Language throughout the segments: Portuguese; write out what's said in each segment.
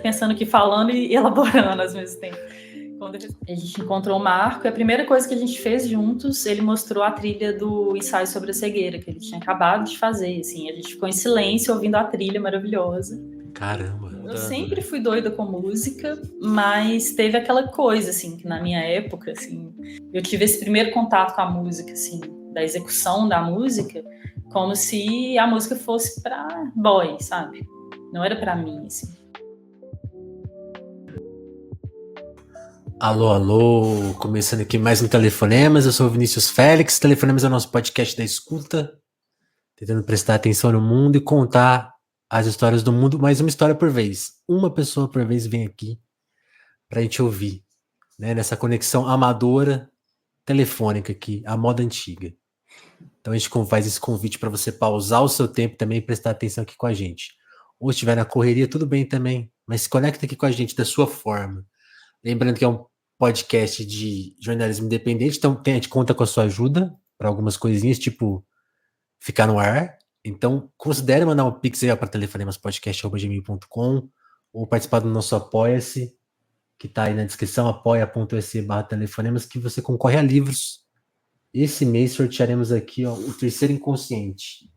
Pensando aqui, falando e elaborando ao mesmo tempo. Quando a gente encontrou o Marco, a primeira coisa que a gente fez juntos, ele mostrou a trilha do ensaio sobre a cegueira, que ele tinha acabado de fazer, assim. A gente ficou em silêncio ouvindo a trilha maravilhosa. Caramba. Eu sempre fui doida com música, mas teve aquela coisa, assim, que na minha época, assim, eu tive esse primeiro contato com a música, assim, da execução da música, como se a música fosse pra boy, sabe? Não era pra mim, assim. Alô, alô, começando aqui mais um Telefonemas, eu sou o Vinícius Félix, Telefonemas é o nosso podcast da escuta, tentando prestar atenção no mundo e contar as histórias do mundo, mais uma história por vez. Uma pessoa por vez vem aqui pra gente ouvir, né, nessa conexão amadora, telefônica aqui, a moda antiga. Então a gente faz esse convite para você pausar o seu tempo também e prestar atenção aqui com a gente. Ou estiver na correria, tudo bem também, mas se conecta aqui com a gente da sua forma. Lembrando que é um podcast de jornalismo independente, então a gente conta com a sua ajuda para algumas coisinhas, tipo ficar no ar. Então, considere mandar um pix aí para telefonemaspodcast.gmail.com ou participar do nosso Apoia-se, que está aí na descrição, apoia.se/telefonemas, que você concorre a livros. Esse mês sortearemos aqui o Terceiro Inconsciente,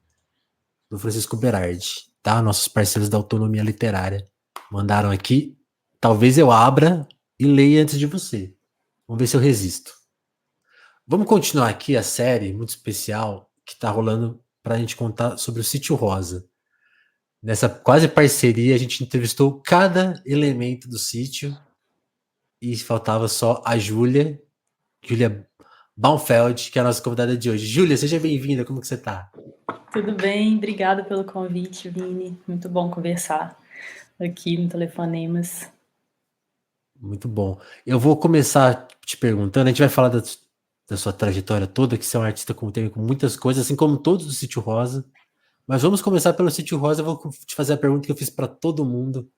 do Francisco Berardi, tá? Nossos parceiros da Autonomia Literária mandaram aqui. Talvez eu abra e leia antes de você. Vamos ver se eu resisto. Vamos continuar aqui a série muito especial que tá rolando para a gente contar sobre o Sítio Rosa. Nessa quase parceria, a gente entrevistou cada elemento do sítio e faltava só a Júlia Baumfeld, que é a nossa convidada de hoje. Júlia, seja bem-vinda, como que você tá? Tudo bem, obrigada pelo convite, Vini. Muito bom conversar aqui no Telefonemas. Muito bom. Eu vou começar te perguntando, a gente vai falar da sua trajetória toda, que você é um artista com muitas coisas, assim como todos do Sítio Rosa. Mas vamos começar pelo Sítio Rosa. Eu vou te fazer a pergunta que eu fiz para todo mundo,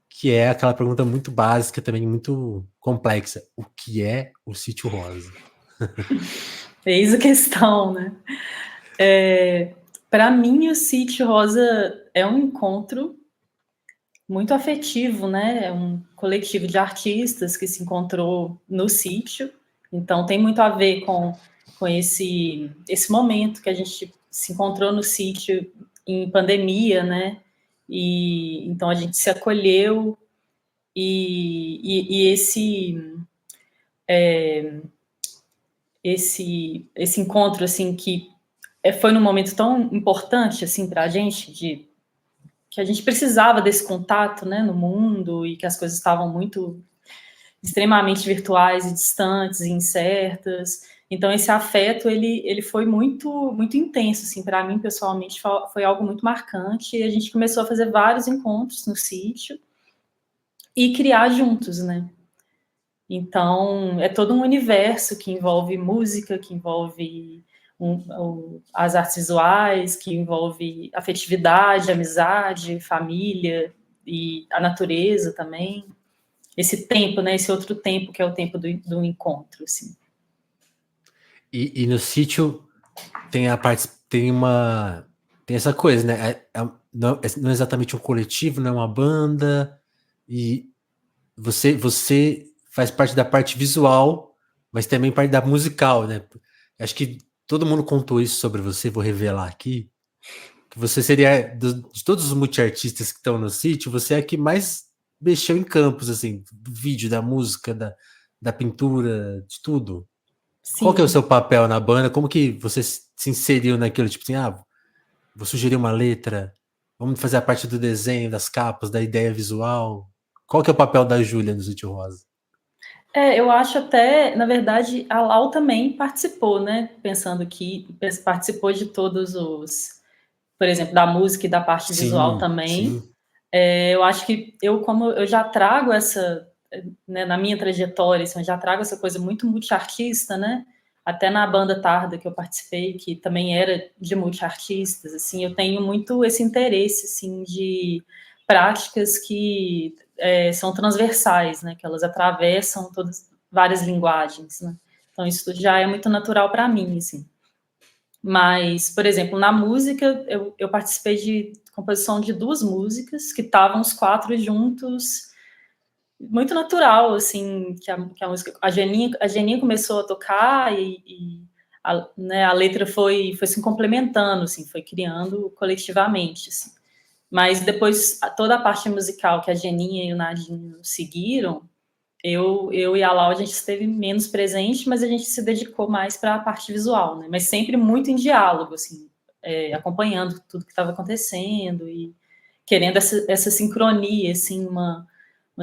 que é aquela pergunta muito básica, também muito complexa. O que é o Sítio Rosa? Eis a questão, né? Para mim, o Sítio Rosa é um encontro muito afetivo, né? É um coletivo de artistas que se encontrou no sítio. Então, tem muito a ver com esse momento que a gente se encontrou no sítio em pandemia, né? E então a gente se acolheu e esse encontro assim que foi num momento tão importante assim para a gente de que a gente precisava desse contato, né, no mundo e que as coisas estavam muito extremamente virtuais e distantes e incertas. Então esse afeto ele foi muito intenso assim para mim pessoalmente, foi algo muito marcante e a gente começou a fazer vários encontros no sítio e criar juntos, né? Então, é todo um universo que envolve música, que envolve as artes visuais, que envolve afetividade, amizade, família e a natureza também. Esse tempo, né? Esse outro tempo que é o tempo do encontro, assim. E no sítio tem a parte, tem essa coisa, né? Não é exatamente um coletivo, não é uma banda, e você faz parte da parte visual, mas também parte da musical, né? Acho que todo mundo contou isso sobre você, vou revelar aqui, que você seria, de todos os multiartistas que estão no sítio, você é a que mais mexeu em campos, assim, do vídeo, da música, da pintura, de tudo. Qual que é o Sim. seu papel na banda? Como que você se inseriu naquilo? Tipo assim, vou sugerir uma letra, vamos fazer a parte do desenho, das capas, da ideia visual. Qual que é o papel da Júlia no Sítio Rosa? Eu acho até, na verdade, a Lau também participou, né? Pensando que participou de todos por exemplo, da música e da parte visual Sim, também. sim. Eu acho que como eu já trago né, na minha trajetória, assim, eu já trago essa coisa muito multiartista, né? Até na banda Tarda que eu participei, que também era de multiartistas, assim, eu tenho muito esse interesse, assim, de práticas que são transversais, né? Que elas atravessam todas várias linguagens, né? Então isso já é muito natural para mim, assim. Mas, por exemplo, na música, eu participei de composição de 2 músicas, que estavam os 4 juntos, muito natural, assim, que a música... A Geninha começou a tocar e né, a letra foi se complementando, assim, foi criando coletivamente, assim. Mas depois, toda a parte musical que a Geninha e o Nadinho seguiram, eu e a Lau, a gente esteve menos presente, mas a gente se dedicou mais para a parte visual, né? Mas sempre muito em diálogo, assim, acompanhando tudo que estava acontecendo e querendo essa sincronia, assim, uma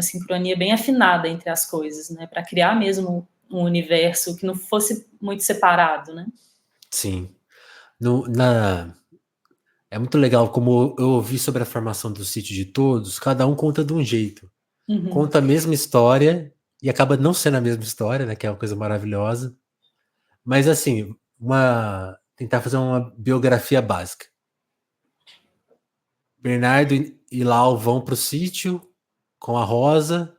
sincronia bem afinada entre as coisas, né? Para criar mesmo um universo que não fosse muito separado, né? Sim. É muito legal como eu ouvi sobre a formação do Sítio de Todos, cada um conta de um jeito. Uhum. Conta a mesma história e acaba não sendo a mesma história, né? Que é uma coisa maravilhosa. Mas assim, tentar fazer uma biografia básica. Bernardo e Lau vão pro sítio com a Rosa.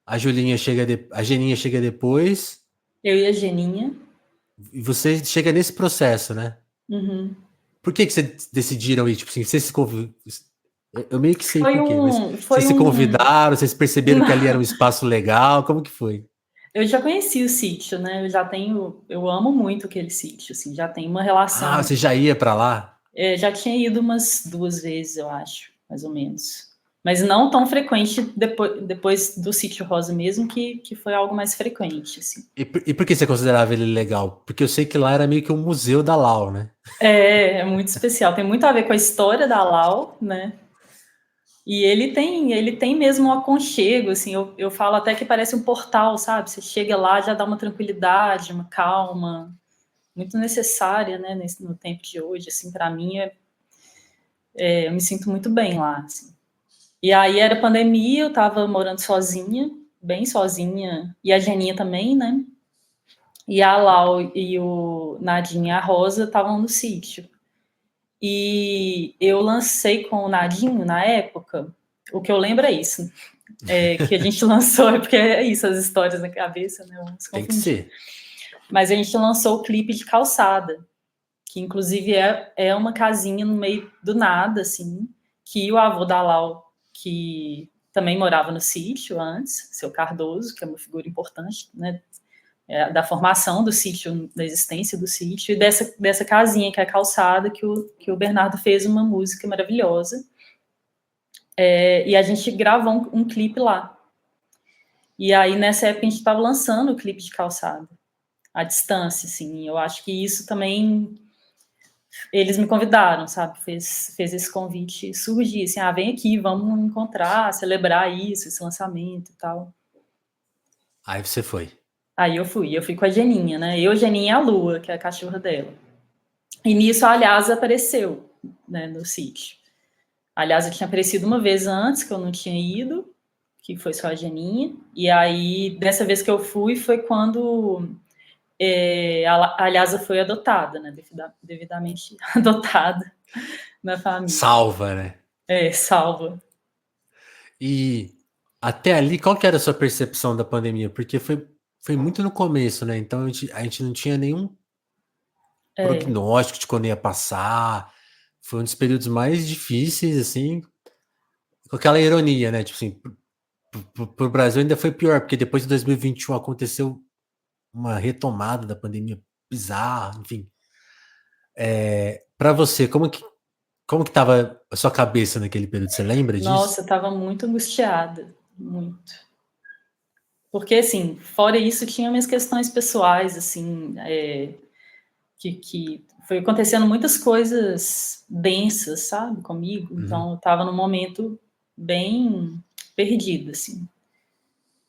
A Geninha chega depois. Eu e a Geninha. E você chega nesse processo, né? Uhum. Por que vocês decidiram ir? Tipo assim, vocês se convidaram. Eu meio que sei Foi por quê, mas um, vocês foi se um. convidaram, vocês perceberam que ali era um espaço legal, como que foi? Eu já conheci o sítio, né? Eu amo muito aquele sítio, assim, já tenho uma Ah, relação. você já ia pra lá? Já tinha ido umas 2 vezes, eu acho, mais ou menos. Mas não tão frequente depois do Sítio Rosa mesmo, que foi algo mais frequente, assim. E por que você considerava ele legal? Porque eu sei que lá era meio que um museu da Lau, né? É muito especial, tem muito a ver com a história da Lau, né? E ele tem mesmo um aconchego, assim, eu falo até que parece um portal, sabe? Você chega lá, já dá uma tranquilidade, uma calma, muito necessária, né, no tempo de hoje, assim, para mim, eu me sinto muito bem lá, assim. E aí era pandemia, eu tava morando sozinha, bem sozinha, e a Geninha também, né? E a Lau e o Nadinha e a Rosa estavam no sítio. E eu lancei com o Nadinho, na época, o que eu lembro é isso, que a gente lançou, porque é isso, as histórias na cabeça, né? Vamos se Tem que confundir. ser. Mas a gente lançou o clipe de Calçada, que inclusive é uma casinha no meio do nada, assim, que o avô da Lau, que também morava no sítio antes, seu Cardoso, que é uma figura importante, né, da formação do sítio, da existência do sítio, e dessa casinha que é a Calçada, que o Bernardo fez uma música maravilhosa, e a gente gravou um clipe lá. E aí, nessa época, a gente estava lançando o clipe de Calçada, à distância, assim, eu acho que isso também eles me convidaram, sabe? Fez esse convite surgir, assim, vem aqui, vamos encontrar, celebrar isso, esse lançamento e tal. Aí você foi. Aí eu fui com a Geninha, né? Eu, Geninha e a Lua, que é a cachorra dela. E nisso a Aliás apareceu, né, no sítio. Aliás, eu tinha aparecido uma vez antes, que eu não tinha ido, que foi só a Geninha. E aí, dessa vez que eu fui, foi quando a Aliasa foi adotada, né? Devidamente adotada na família. Salva, né? Salva. E até ali, qual que era a sua percepção da pandemia? Porque foi muito no começo, né? Então a gente não tinha nenhum prognóstico de quando ia passar. Foi um dos períodos mais difíceis, assim, com aquela ironia, né? Tipo assim, pro Brasil ainda foi pior, porque depois de 2021 aconteceu uma retomada da pandemia bizarra, enfim. Para você, como que tava a sua cabeça naquele período? Você lembra disso? Nossa, eu estava muito angustiada, muito. Porque, assim, fora isso, tinha minhas questões pessoais, assim, que foi acontecendo muitas coisas densas, sabe, comigo. Uhum. Então, eu estava num momento bem perdido, assim.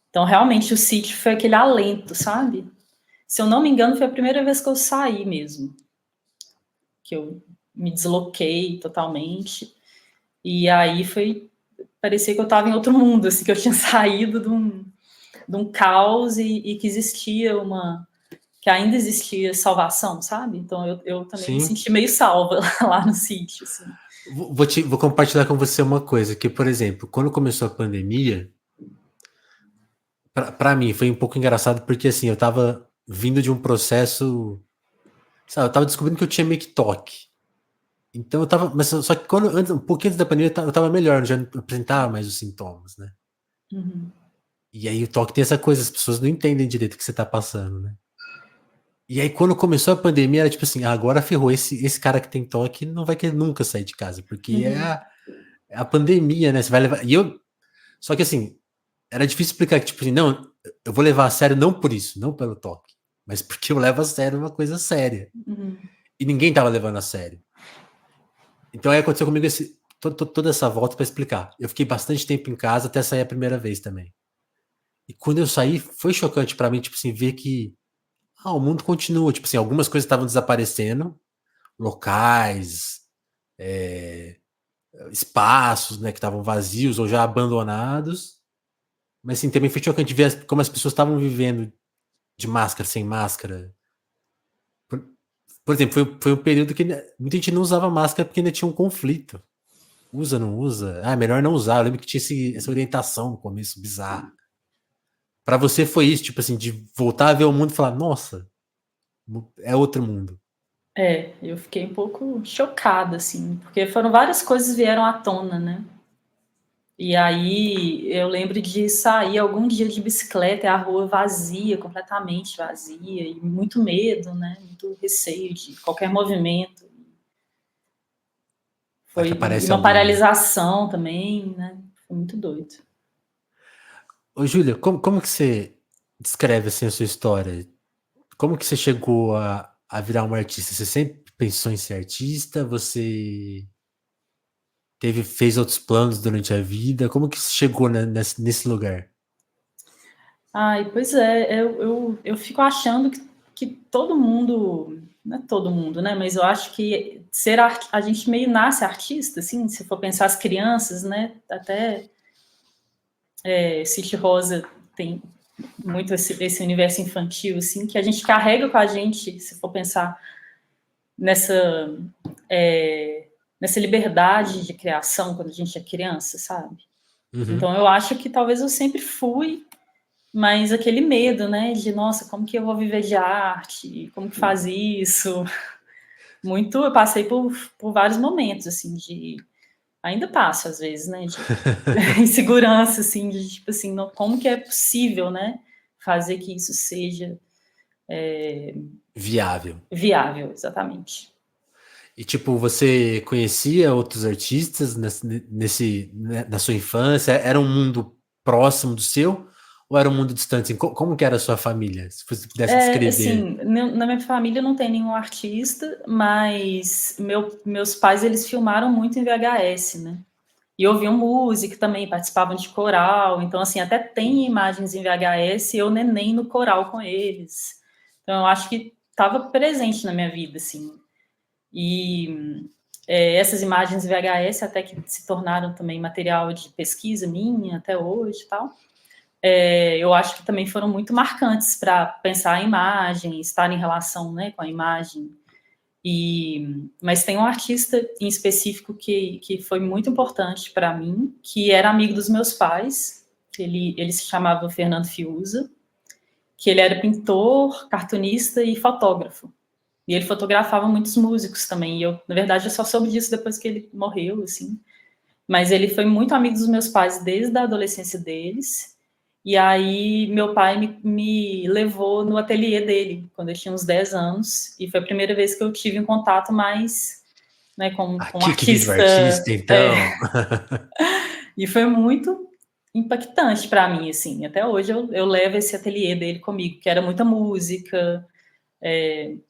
Então, realmente, o sítio foi aquele alento, sabe? Se eu não me engano, foi a primeira vez que eu saí mesmo. Que eu me desloquei totalmente. E aí parecia que eu estava em outro mundo, assim, que eu tinha saído de um caos e que existia que ainda existia salvação, sabe? Então eu também me Sim. senti meio salva lá no sítio, assim. Vou compartilhar com você uma coisa, que, por exemplo, quando começou a pandemia, para mim foi um pouco engraçado, porque assim, eu tava vindo de um processo sabe, eu tava descobrindo que eu tinha meio que toque. Então eu tava, mas só que um pouquinho antes da pandemia eu tava melhor, eu já não apresentava mais os sintomas, né? Uhum. E aí o toque tem essa coisa, as pessoas não entendem direito o que você tá passando, né? E aí quando começou a pandemia era tipo assim, agora ferrou, esse cara que tem toque não vai querer nunca sair de casa, porque Uhum. é a pandemia, né? Você vai levar. E eu, só que assim, era difícil explicar que, tipo assim, não, eu vou levar a sério não por isso, não pelo toque, mas porque eu levo a sério uma coisa séria. Uhum. E ninguém tava levando a sério. Então aí aconteceu comigo toda essa volta para explicar. Eu fiquei bastante tempo em casa até sair a primeira vez também. E quando eu saí, foi chocante para mim, tipo assim, ver que o mundo continua. Tipo assim, algumas coisas estavam desaparecendo, locais, é, espaços, né, que estavam vazios ou já abandonados. Mas assim, também foi chocante ver como as pessoas estavam vivendo de máscara, sem máscara. Por, por exemplo, foi um período que muita gente não usava máscara porque ainda tinha um conflito. Usa, não usa? Ah, melhor não usar. Eu lembro que tinha essa orientação no começo, bizarra. Pra você foi isso, tipo assim, de voltar a ver o mundo e falar, nossa, é outro mundo. Eu fiquei um pouco chocada, assim, porque foram várias coisas que vieram à tona, né? E aí eu lembro de sair algum dia de bicicleta e a rua vazia, completamente vazia, e muito medo, né? Muito receio de qualquer movimento. Vai que E aparece uma alguém, né? paralisação também, né? Foi muito doido. Ô, Júlia, como que você descreve assim a sua história? Como que você chegou a virar uma artista? Você sempre pensou em ser artista? Você fez outros planos durante a vida? Como que você chegou nesse lugar? Ai, pois é, eu fico achando que todo mundo, não é todo mundo, né? Mas eu acho que a gente meio nasce artista, assim, se for pensar as crianças, né? Até City Rosa tem muito esse universo infantil, assim, que a gente carrega com a gente, se for pensar nessa, nessa liberdade de criação quando a gente é criança, sabe? Uhum. Então eu acho que talvez eu sempre fui, mas aquele medo, né, de nossa, como que eu vou viver de arte? Como que faz isso? Muito, eu passei por vários momentos, assim, de ainda passo às vezes, né, de insegurança, assim, de tipo assim, não, como que é possível, né, fazer que isso seja Viável. viável, exatamente. E tipo, você conhecia outros artistas na sua infância? Era um mundo próximo do seu? Ou era um mundo distante? Assim, como que era a sua família? Se você pudesse descrever. Assim, na minha família não tem nenhum artista, mas meus pais, eles filmaram muito em VHS, né? E ouviam música também, participavam de coral. Então, assim, até tem imagens em VHS, eu neném no coral com eles. Então, eu acho que estava presente na minha vida, assim. E essas imagens VHS até que se tornaram também material de pesquisa minha até hoje e tal. Eu acho que também foram muito marcantes para pensar a imagem, estar em relação, né, com a imagem. Mas tem um artista em específico que foi muito importante para mim, que era amigo dos meus pais. Ele se chamava Fernando Fiuza, que ele era pintor, cartunista e fotógrafo. E ele fotografava muitos músicos também. E eu, na verdade, eu só soube disso depois que ele morreu, assim. Mas ele foi muito amigo dos meus pais desde a adolescência deles. E aí meu pai me levou no ateliê dele, quando eu tinha uns 10 anos. E foi a primeira vez que eu tive um contato mais, né, com um Aqui que vive o artista. artista, então. E foi muito impactante para mim, assim. Até hoje eu levo esse ateliê dele comigo, que era muita música,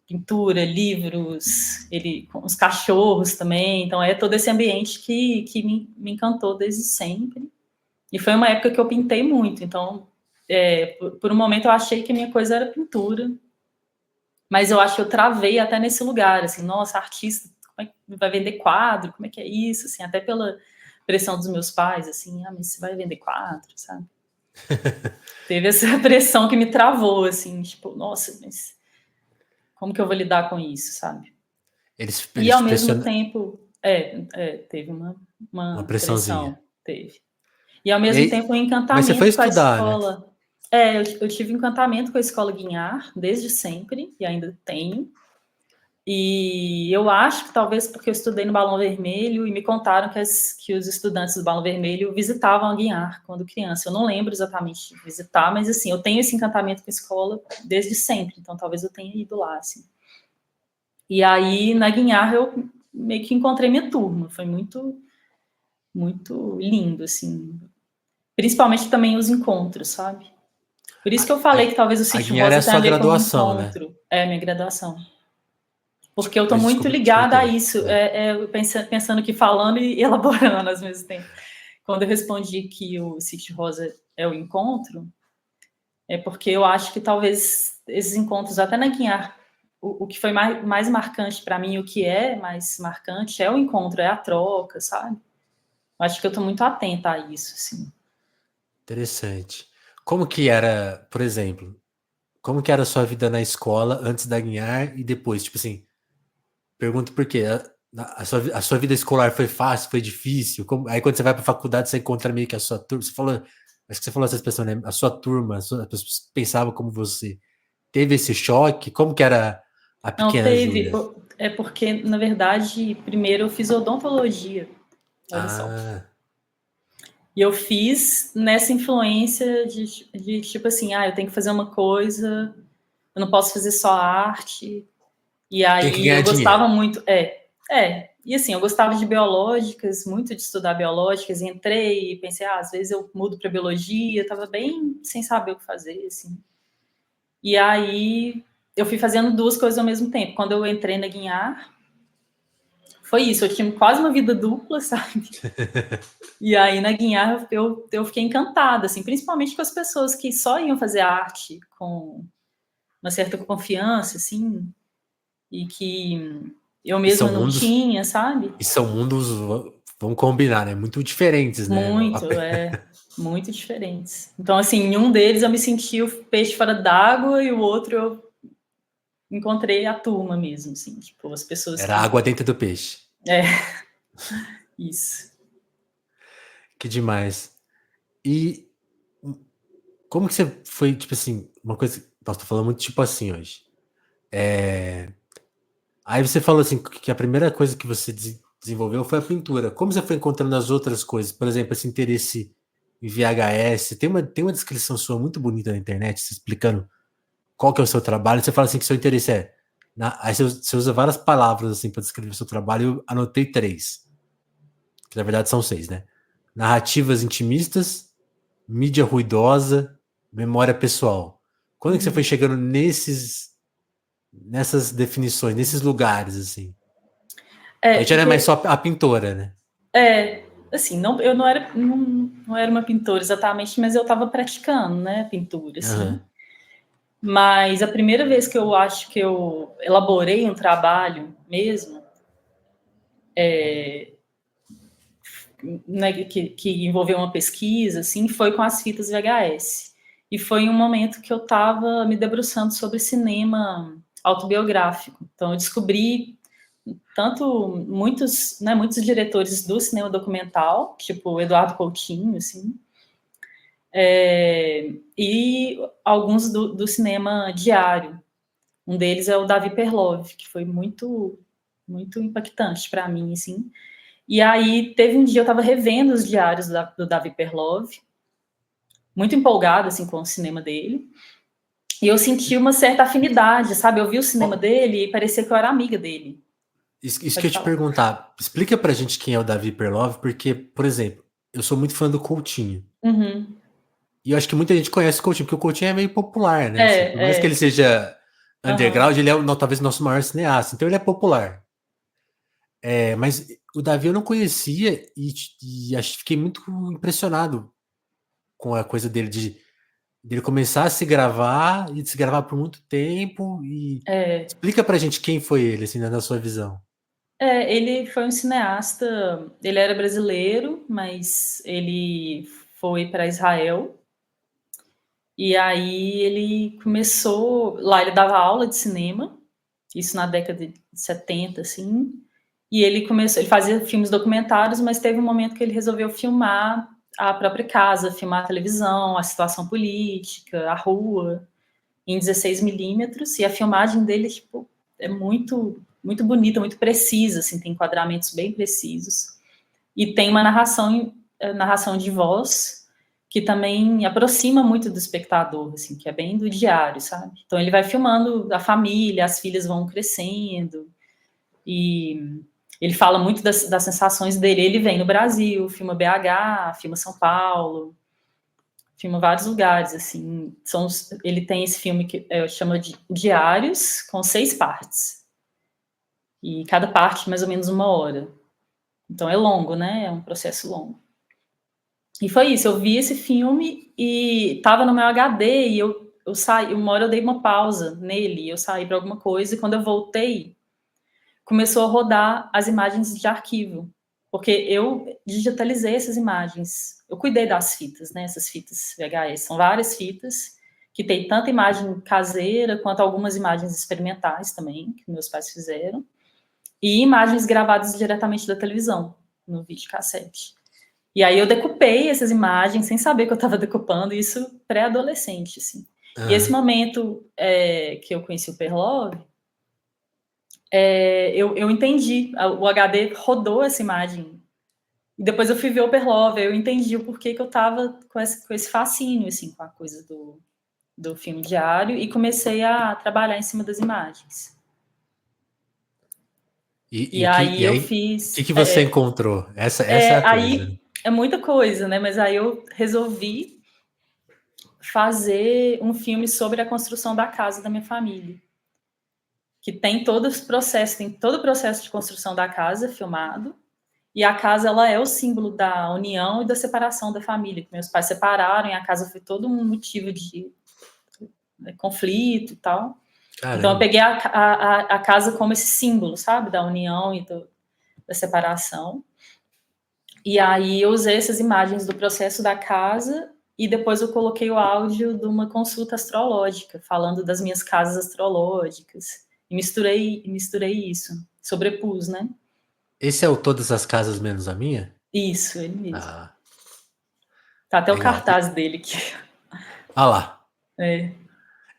pintura, livros, ele com os cachorros também. Então é todo esse ambiente que me encantou desde sempre. E foi uma época que eu pintei muito. Então, por um momento eu achei que a minha coisa era pintura, mas eu acho que eu travei até nesse lugar, assim, nossa, artista, como é que vai vender quadro? Como é que é isso? Assim, até pela pressão dos meus pais, assim, mas você vai vender quadro, sabe? Teve essa pressão que me travou, assim, tipo, nossa, mas como que eu vou lidar com isso, sabe? E Eles ao te mesmo pressionam tempo, teve uma uma pressãozinha. pressão, teve. E ao E mesmo aí, tempo um mas você foi encantamento com a estudar, né? escola. Eu tive um encantamento com a escola Guinhar desde sempre, e ainda tenho. E eu acho que talvez porque eu estudei no Balão Vermelho e me contaram que os estudantes do Balão Vermelho visitavam a Guiar quando criança. Eu não lembro exatamente de visitar, mas assim, eu tenho esse encantamento com a escola desde sempre, então talvez eu tenha ido lá, assim. E aí, na Guiar, eu meio que encontrei minha turma, foi muito, muito lindo, assim. Principalmente também os encontros, sabe? Por isso que eu falei que talvez o A Sítio Guiara é a Rosa tenha sua a ver com o graduação, né? encontro. É a minha graduação. Porque eu estou Mas muito desculpa, te ligada a cortei. isso, pensando aqui, falando e elaborando ao mesmo tempo. Quando eu respondi que o Sítio Rosa é o encontro, é porque eu acho que talvez esses encontros, até na Guiar, o que foi mais marcante para mim, o que é mais marcante é o encontro, é a troca, sabe? Eu acho que eu estou muito atenta a isso, assim. Interessante. Como que era, por exemplo, como que era a sua vida na escola antes da Guiar e depois? Tipo assim, pergunto por quê. A sua vida escolar foi fácil, foi difícil? Aí quando você vai para a faculdade, você encontra meio que a sua turma. Você falou, acho que você falou essa expressão, né? A sua turma, as pessoas que pensavam como você. Teve esse choque? Como que era a Não, pequena teve. Júlia? É porque, na verdade, primeiro eu fiz odontologia. Olha só. Ah, E eu fiz nessa influência de tipo assim, eu tenho que fazer uma coisa, eu não posso fazer só arte. E tem que aí ganhar eu dinheiro. gostava muito. E assim, eu gostava de biológicas, muito de estudar biológicas, e entrei e pensei, às vezes eu mudo para biologia, estava bem sem saber o que fazer, assim. E aí eu fui fazendo duas coisas ao mesmo tempo. Quando eu entrei na Guinhar, foi isso, eu tinha quase uma vida dupla, sabe? E aí na Guinhar eu fiquei encantada, assim, principalmente com as pessoas que só iam fazer arte com uma certa confiança, assim, e que eu E são mesma não mundos, tinha, sabe? e são mundos, vamos combinar, né? Muito diferentes, né? Muito diferentes. Então, assim, em um deles eu me senti o peixe fora d'água e o outro eu encontrei a turma mesmo, assim, tipo, as pessoas Era que... água dentro do peixe. É, isso. Que demais. E como que você foi, tipo assim, uma coisa. Nossa, tô falando muito tipo assim hoje. Aí você falou assim que a primeira coisa que você desenvolveu foi a pintura. Como você foi encontrando as outras coisas? Por exemplo, esse interesse em VHS. Tem uma descrição sua muito bonita na internet, se explicando qual que é o seu trabalho. Você fala assim que seu interesse é. Aí você usa várias palavras assim para descrever o seu trabalho. Eu anotei três, que na verdade são seis, né? Narrativas intimistas, mídia ruidosa, memória pessoal. Quando é que você foi Uhum. chegando nessas definições, nesses lugares, assim? Que aí já não é mais Porque, só a pintora, né? assim, eu não era uma pintora exatamente, mas eu estava praticando, né, pintura, assim. Aham. Mas a primeira vez que eu acho que eu elaborei um trabalho mesmo, né, que envolveu uma pesquisa, assim, foi com as fitas VHS. E foi um momento que eu estava me debruçando sobre cinema autobiográfico. Então, eu descobri tanto muitos diretores do cinema documental, tipo Eduardo Coutinho, assim, e alguns do cinema diário. Um deles é o Davi Perlov, que foi muito, muito impactante para mim, assim. E aí teve um dia eu estava revendo os diários do Davi Perlov, muito empolgada assim com o cinema dele. E eu senti uma certa afinidade, sabe? Eu vi o cinema Ó, dele e parecia que eu era amiga dele. isso que Pode eu ia te falar. perguntar. Explica pra gente quem é o Davi Perlov, porque, por exemplo, eu sou muito fã do Coutinho. Uhum. E eu acho que muita gente conhece o Coutinho, porque o Coutinho é meio popular, né? Assim, por mais que ele É. seja Uhum. underground, ele é talvez o nosso maior cineasta, então ele é popular. Mas o Davi eu não conhecia e fiquei muito impressionado com a coisa dele dele começar a se gravar e de se gravar por muito tempo. E É. explica pra gente quem foi ele, assim, na sua visão. Ele foi um cineasta, ele era brasileiro, mas ele foi para Israel. E aí ele começou, lá ele dava aula de cinema, isso na década de 70, assim. E ele fazia filmes documentários, mas teve um momento que ele resolveu filmar a própria casa, filmar a televisão, a situação política, a rua, em 16 milímetros. E a filmagem dele, tipo, é muito. muito bonita, muito precisa, assim, tem enquadramentos bem precisos. E tem uma narração de voz que também aproxima muito do espectador, assim, que é bem do diário, sabe? Então ele vai filmando a família, as filhas vão crescendo, e ele fala muito das sensações dele. Ele vem no Brasil, filma BH, filma São Paulo, filma vários lugares, assim. Ele tem esse filme que chama de Diários, com 6 partes. E cada parte mais ou menos 1 hora. Então é longo, né? É um processo longo. E foi isso, eu vi esse filme e tava no meu HD e eu saí, uma hora eu dei uma pausa nele, eu saí para alguma coisa e quando eu voltei, começou a rodar as imagens de arquivo, porque eu digitalizei essas imagens. Eu cuidei das fitas, né? Essas fitas VHS, são várias fitas que tem tanta imagem caseira quanto algumas imagens experimentais também, que meus pais fizeram, e imagens gravadas diretamente da televisão, no videocassete. E aí eu decupei essas imagens sem saber que eu estava decupando, isso pré-adolescente, assim. E esse momento que eu conheci o Perlove, eu entendi, o HD rodou essa imagem. E depois eu fui ver o Perlove, eu entendi o porquê que eu estava com esse fascínio, assim, com a coisa do filme diário, e comecei a trabalhar em cima das imagens. E aí eu fiz... O que você encontrou? Essa é a coisa. Aí é muita coisa, né? Mas aí eu resolvi fazer um filme sobre a construção da casa da minha família, que tem todo o processo de construção da casa filmado, e a casa ela é o símbolo da união e da separação da família, que meus pais separaram e a casa foi todo um motivo de conflito e tal. Caramba. Então eu peguei a casa como esse símbolo, sabe, da união e da separação. E aí eu usei essas imagens do processo da casa e depois eu coloquei o áudio de uma consulta astrológica, falando das minhas casas astrológicas. E misturei isso, sobrepus, né? Esse é o Todas as Casas Menos a Minha? Isso, ele mesmo. Ah, tá até legal. O cartaz dele aqui. Ah lá.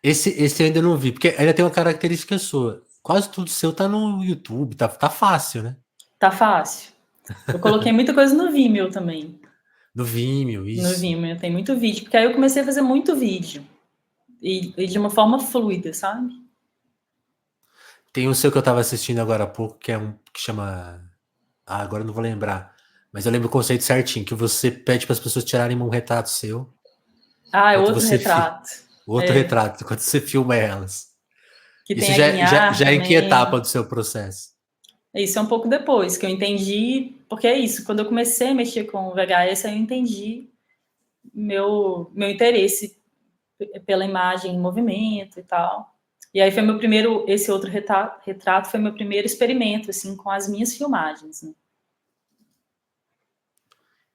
Esse eu ainda não vi, porque ainda tem uma característica sua. Quase tudo seu tá no YouTube, tá fácil, né? Tá fácil. Eu coloquei muita coisa no Vimeo também. No Vimeo, isso. No Vimeo, tem muito vídeo, porque aí eu comecei a fazer muito vídeo. E de uma forma fluida, sabe? Tem um seu que eu tava assistindo agora há pouco, que é um que chama... Ah, agora eu não vou lembrar. Mas eu lembro o conceito certinho, que você pede para as pessoas tirarem um retrato seu. Ah, é outro retrato. Outro retrato, quando você filma elas. Que isso tem já é em que etapa do seu processo? Isso é um pouco depois, que eu entendi, porque é isso, quando eu comecei a mexer com o VHS, eu entendi meu interesse pela imagem em movimento e tal. E aí foi esse outro retrato foi meu primeiro experimento, assim, com as minhas filmagens, né?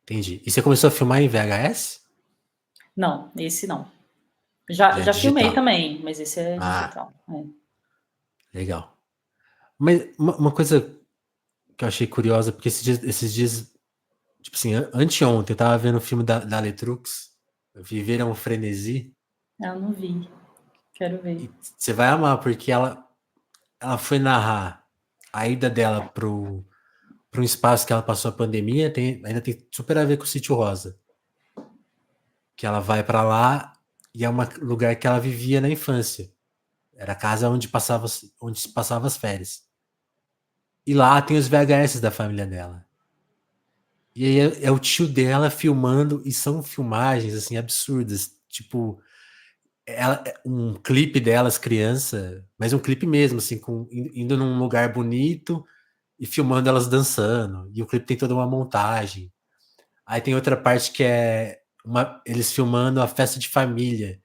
Entendi. E você começou a filmar em VHS? Não, esse não. Já filmei também, mas esse é digital. Legal. Mas uma coisa que eu achei curiosa, porque esses dias tipo assim, anteontem, eu tava vendo o filme da Letrux, Viver é um Frenesi. Eu não vi. Quero ver. E você vai amar, porque ela foi narrar a ida dela para um espaço que ela passou a pandemia, ainda tem super a ver com o Sítio Rosa. Que ela vai para lá e é um lugar que ela vivia na infância. Era a casa onde se passava as férias. E lá tem os VHS da família dela. E aí é o tio dela filmando, e são filmagens assim absurdas, tipo um clipe delas criança, mas um clipe mesmo, assim, indo num lugar bonito e filmando elas dançando. E o clipe tem toda uma montagem. Aí tem outra parte que é eles filmando a festa de família.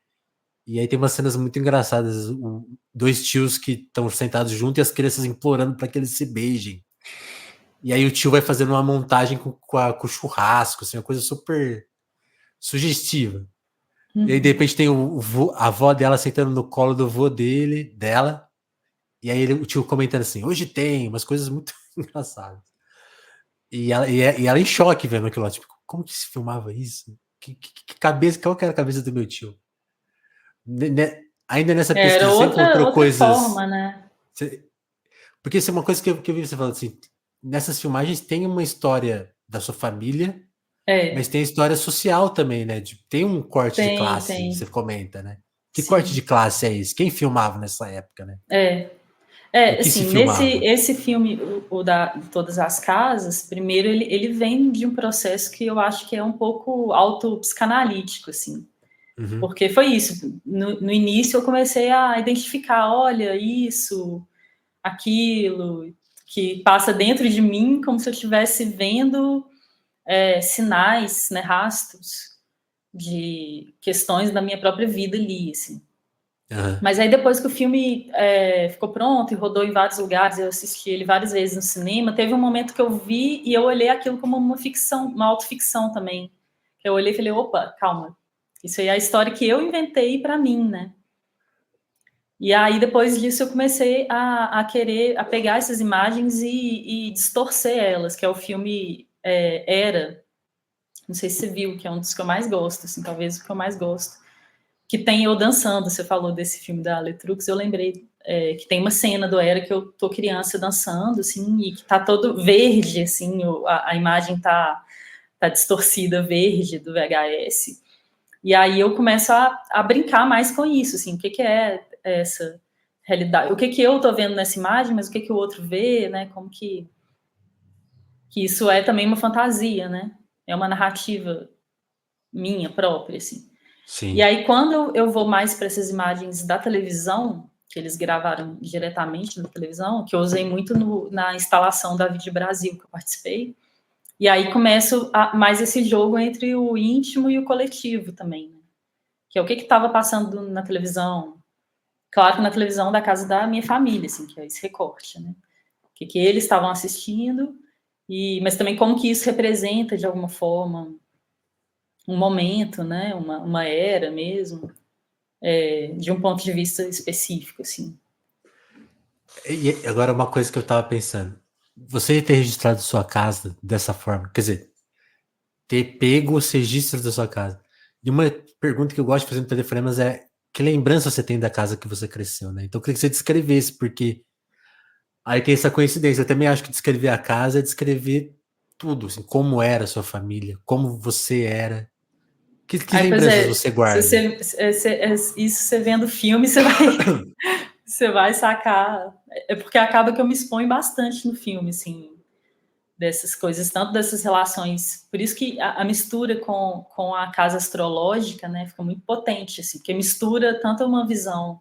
E aí tem umas cenas muito engraçadas, 2 tios que estão sentados juntos e as crianças implorando para que eles se beijem. E aí o tio vai fazendo uma montagem com o churrasco, assim, uma coisa super sugestiva. E aí, de repente, tem a avó dela sentando no colo do vô dela. E aí o tio comentando assim, hoje tem umas coisas muito engraçadas. E ela em choque vendo aquilo lá, tipo, como que se filmava isso? Que cabeça, qual que era a cabeça do meu tio? Ainda nessa pesquisa, você encontrou coisas... forma, né? Porque isso é uma coisa que eu vi você falando assim, nessas filmagens tem uma história da sua família, mas tem a história social também, né? Tem um corte de classe, tem, você comenta, né? Que corte sim. de classe é esse? Quem filmava nessa época, né? É, O que se assim, filmava? esse filme, o da Todas as Casas, primeiro ele vem de um processo que eu acho que é um pouco autopsicanalítico, assim. Uhum. Porque foi isso, no início eu comecei a identificar, olha, isso, aquilo, que passa dentro de mim como se eu estivesse vendo sinais, né, rastros de questões da minha própria vida ali, assim. Uhum. Mas aí depois que o filme ficou pronto e rodou em vários lugares, eu assisti ele várias vezes no cinema, teve um momento que eu vi e eu olhei aquilo como uma ficção, uma autoficção também. Eu olhei e falei, opa, calma, isso aí é a história que eu inventei para mim, né? E aí depois disso eu comecei a querer, a pegar essas imagens e distorcer elas, que é o filme Era, não sei se você viu, que é um dos que eu mais gosto, assim, talvez o que eu mais gosto, que tem eu dançando. Você falou desse filme da Letrux, eu lembrei que tem uma cena do Era que eu tô criança dançando, assim, e que tá todo verde, assim, a imagem tá distorcida verde do VHS. E aí eu começo a brincar mais com isso, assim, o que é essa realidade, o que eu tô vendo nessa imagem, mas o que o outro vê, né, como que isso é também uma fantasia, né, é uma narrativa minha própria, assim. E Sim. aí, quando eu vou mais para essas imagens da televisão, que eles gravaram diretamente na televisão, que eu usei muito na instalação da Vídeo Brasil, que eu participei, e aí começo mais esse jogo entre o íntimo e o coletivo também, né? Que é o que estava passando na televisão. Claro que na televisão da casa da minha família, assim, que é esse recorte, né? O que eles estavam assistindo, mas também como que isso representa, de alguma forma, um momento, né? Uma era mesmo. De um ponto de vista específico, assim. E agora uma coisa que eu tava pensando. Você ter registrado sua casa dessa forma, quer dizer, ter pego os registros da sua casa. E uma pergunta que eu gosto de fazer no Telefonemas é que lembrança você tem da casa que você cresceu, né? Então eu queria que você descrevesse, porque aí tem essa coincidência. Eu também acho que descrever a casa é descrever tudo, assim, como era a sua família, como você era. Que Aí, pois lembranças você guarda? isso você vendo filme, você vai sacar. É porque acaba que eu me exponho bastante no filme, assim, dessas coisas, tanto dessas relações. Por isso que a mistura com a casa astrológica, né, fica muito potente, assim, porque mistura tanto uma visão,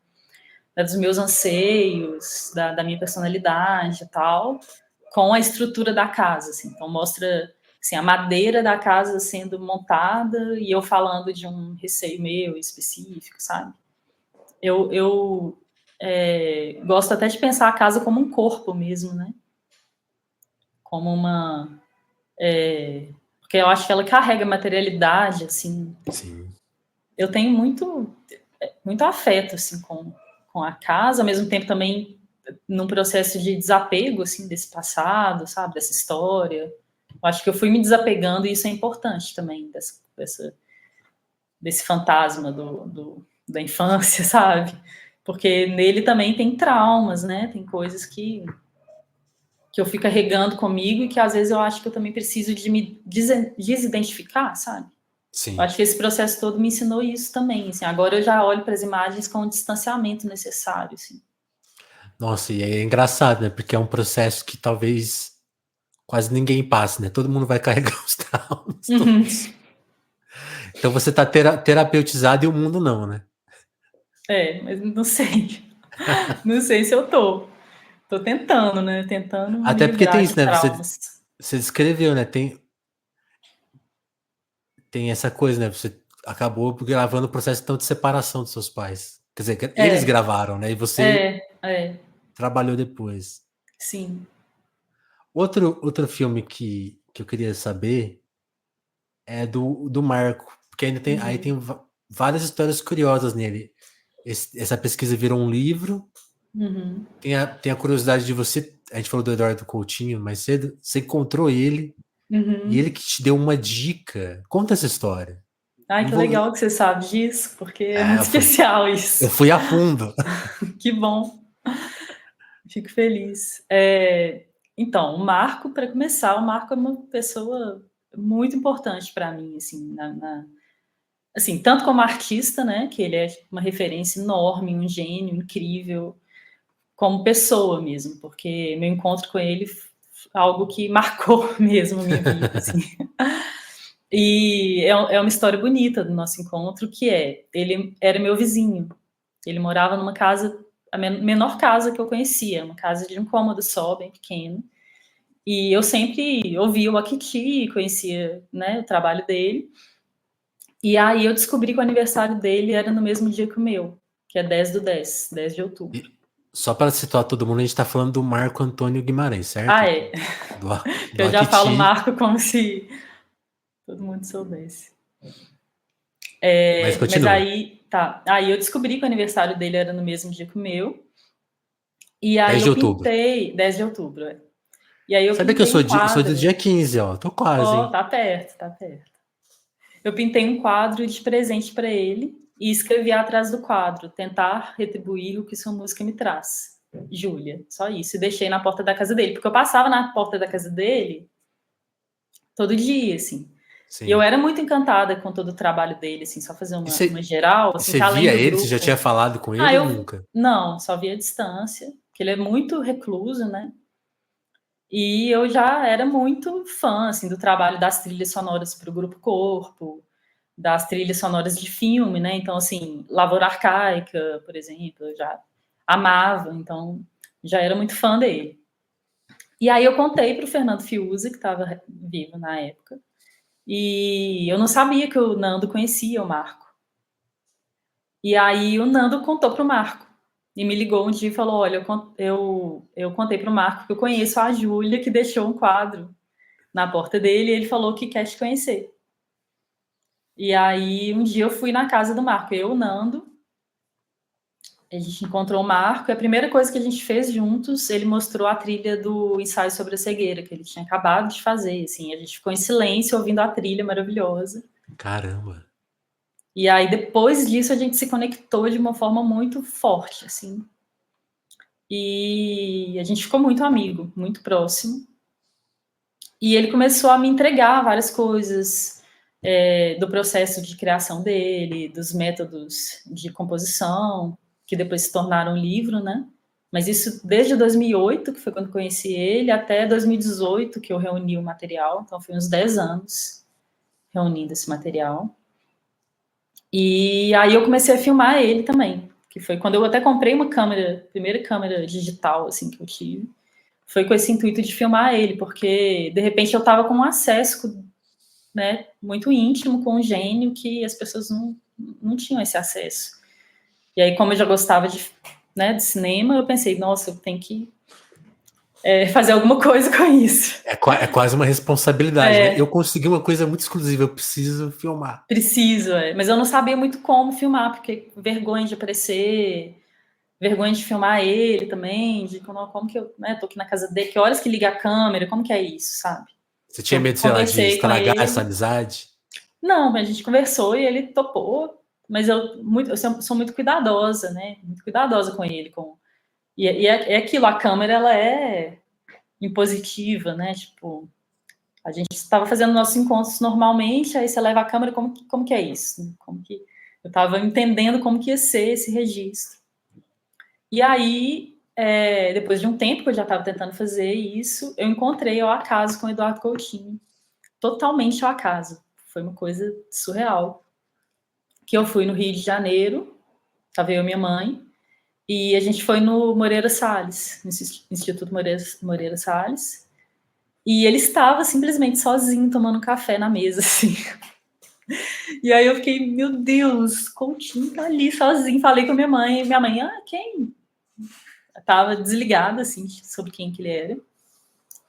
né, dos meus anseios, da minha personalidade e tal, com a estrutura da casa, assim. Então mostra assim, a madeira da casa sendo montada e eu falando de um receio meu específico, sabe? Eu gosto até de pensar a casa como um corpo mesmo, né? Como uma... porque eu acho que ela carrega materialidade, assim. Sim. Eu tenho muito afeto, assim, com a casa, ao mesmo tempo também num processo de desapego, assim, desse passado, sabe, dessa história. Eu acho que eu fui me desapegando e isso é importante também, desse fantasma da infância, sabe? Porque nele também tem traumas, né? Tem coisas que eu fico carregando comigo e que às vezes eu acho que eu também preciso de me desidentificar, sabe? Eu Sim. acho que esse processo todo me ensinou isso também. Assim, agora eu já olho para as imagens com o distanciamento necessário. Assim. Nossa, e é engraçado, né? Porque é um processo que talvez quase ninguém passe, né? Todo mundo vai carregar os traumas Uhum. todos. Então você tá terapeutizado e o mundo não, né? Mas não sei. Não sei se eu tô. Tô tentando, né? Tentando me Até porque tem livrar isso, de né? traumas. Você descreveu, né? Tem essa coisa, né? Você acabou gravando o processo então de separação dos seus pais. Quer dizer, eles É, gravaram, né? E você é, trabalhou depois. sim. Outro filme que eu queria saber é do Marco, porque ainda tem, aí Uhum. tem várias histórias curiosas nele. Essa pesquisa virou um livro. Uhum. Tem a curiosidade de você. A gente falou do Eduardo Coutinho mais cedo. Você encontrou ele e ele Uhum. que te deu uma dica. Conta essa história. Ai, Não que vou. legal que você sabe disso, porque é É, muito especial eu isso. fui a fundo. Que bom. Fico feliz. Então, o Marco, para começar, o Marco é uma pessoa muito importante para mim, assim, assim, tanto como artista, né, que ele é uma referência enorme, um gênio incrível, como pessoa mesmo, porque meu encontro com ele algo que marcou mesmo a minha vida, assim. E é uma história bonita do nosso encontro, que ele era meu vizinho. Ele morava numa casa, a menor casa que eu conhecia, uma casa de um cômodo só, bem pequeno. E eu sempre ouvia o Akiti, conhecia, né, o trabalho dele. E aí eu descobri que o aniversário dele era no mesmo dia que o meu, que é 10 de outubro. E só para situar todo mundo, a gente tá falando do Marco Antônio Guimarães, certo? Ah, é. Do, Que do eu já falo Akiti. Marco como se todo mundo soubesse. Mas Mas continua. aí, tá. Aí eu descobri que o aniversário dele era no mesmo dia que o meu. E aí 10 de eu outubro. pintei, 10 de outubro, E aí eu Sabia que eu pintei um sou do dia quadro. 15, ó. Tô quase, Ó, hein? tá perto, tá perto. Eu pintei um quadro de presente para ele e escrevi atrás do quadro: tentar retribuir o que sua música me traz. Júlia, só isso. E deixei na porta da casa dele, porque eu passava na porta da casa dele todo dia, assim. E eu Sim. era muito encantada com todo o trabalho dele, assim, só fazer E uma geral, assim, que além via do ele? Você já tinha grupo. falado com Ah, ele ou eu nunca? não, só via a distância, porque ele é muito recluso, né? E eu já era muito fã, assim, do trabalho das trilhas sonoras para o Grupo Corpo, das trilhas sonoras de filme, né? Então, assim, Lavoura Arcaica, por exemplo, eu já amava, então já era muito fã dele. E aí eu contei para o Fernando Fiuza, que estava vivo na época, e eu não sabia que o Nando conhecia o Marco. E aí o Nando contou para o Marco. E me ligou um dia e falou: Olha, eu contei para o Marco que eu conheço a Júlia, que deixou um quadro na porta dele, e ele falou que quer te conhecer. E aí um dia eu fui na casa do Marco, eu, o Nando, a gente encontrou o Marco, e a primeira coisa que a gente fez juntos, ele mostrou a trilha do ensaio sobre a cegueira, que ele tinha acabado de fazer, assim, a gente ficou em silêncio ouvindo a trilha maravilhosa. Caramba. E aí depois disso a gente se conectou de uma forma muito forte, assim. E a gente ficou muito amigo, muito próximo. E ele começou a me entregar várias coisas do processo de criação dele, dos métodos de composição, que depois se tornaram um livro, né? Mas isso desde 2008, que foi quando conheci ele, até 2018, que eu reuni o material. Então, foi uns 10 anos reunindo esse material. E aí eu comecei a filmar ele também, que foi quando eu até comprei uma câmera, primeira câmera digital, assim, que eu tive. Foi com esse intuito de filmar ele, porque, de repente, eu estava com um acesso, né, muito íntimo com um gênio que as pessoas não tinham esse acesso. E aí, como eu já gostava né, de cinema, eu pensei, nossa, eu tenho que fazer alguma coisa com isso. É quase uma responsabilidade, né? Eu consegui uma coisa muito exclusiva, eu preciso filmar. Preciso, mas eu não sabia muito como filmar, porque vergonha de aparecer, vergonha de filmar ele também, de como que eu, né, tô aqui na casa dele, que horas que liga a câmera, como que é isso, sabe? Você tinha Eu medo, sei lá, de conversei com estragar essa ele. amizade? Não, a gente conversou e ele topou, mas eu sou muito cuidadosa, né? Muito cuidadosa com ele. É aquilo, a câmera, ela é impositiva, né? Tipo, a gente estava fazendo nossos encontros normalmente, aí você leva a câmera, como que é isso? Como que... Eu estava entendendo como que ia ser esse registro. E aí, depois de um tempo que eu já estava tentando fazer isso, eu encontrei ao acaso com o Eduardo Coutinho. Totalmente ao acaso. Foi uma coisa surreal. Que eu fui no Rio de Janeiro, estava eu e minha mãe, e a gente foi no Moreira Salles, no Instituto Moreira Salles, e ele estava simplesmente sozinho tomando café na mesa, assim. E aí eu fiquei, meu Deus, Coutinho tá ali sozinho. Falei com a minha mãe, quem? Tava desligada, assim, sobre quem que ele era.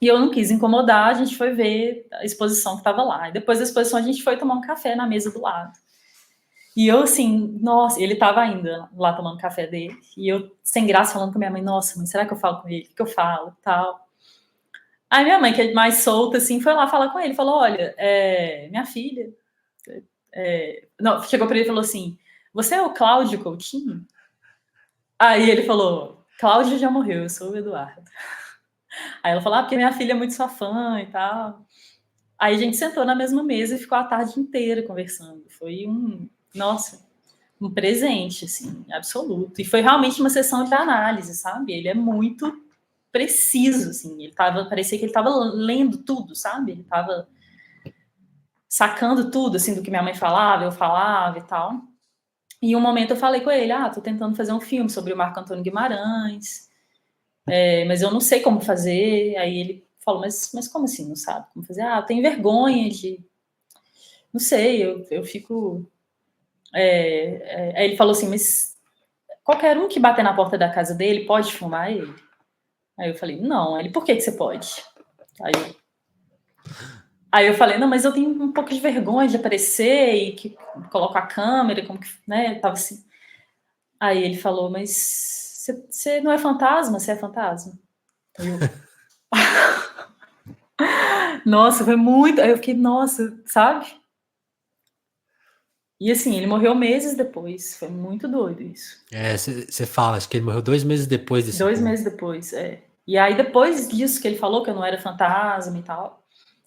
E eu não quis incomodar, a gente foi ver a exposição que estava lá. E depois da exposição a gente foi tomar um café na mesa do lado. E eu, assim, nossa, ele tava ainda lá tomando café dele. E eu, sem graça, falando com minha mãe, nossa, mãe, será que eu falo com ele? O que eu falo? Tal. Aí minha mãe, que é mais solta, assim, foi lá falar com ele. Falou, olha, minha filha... Não, chegou para ele e falou assim, você é o Cláudio Coutinho? Aí ele falou, Cláudia já morreu, eu sou o Eduardo. Aí ela falou, porque minha filha é muito sua fã e tal. Aí a gente sentou na mesma mesa e ficou a tarde inteira conversando. Foi nossa, um presente, assim, absoluto. E foi realmente uma sessão de análise, sabe? Ele é muito preciso, assim. Parecia que ele estava lendo tudo, sabe? Ele estava sacando tudo, assim, do que minha mãe falava, eu falava e tal. E em um momento eu falei com ele, tô tentando fazer um filme sobre o Marco Antônio Guimarães, mas eu não sei como fazer. Aí ele falou, mas como assim não sabe como fazer? Eu tenho vergonha de... Não sei, eu fico... Aí ele falou assim, mas qualquer um que bater na porta da casa dele pode filmar ele? Aí eu falei, não. Ele, por que você pode? Aí eu falei, não, mas eu tenho um pouco de vergonha de aparecer e que coloco a câmera, como que, né, tava assim. Aí ele falou, mas você não é fantasma? Você é fantasma? Aí eu... Nossa, foi muito... Aí eu fiquei, nossa, sabe? E assim, ele morreu meses depois. Foi muito doido isso. Você fala, acho que ele morreu 2 meses depois desse 2 meses depois, E aí, depois disso que ele falou que eu não era fantasma e tal,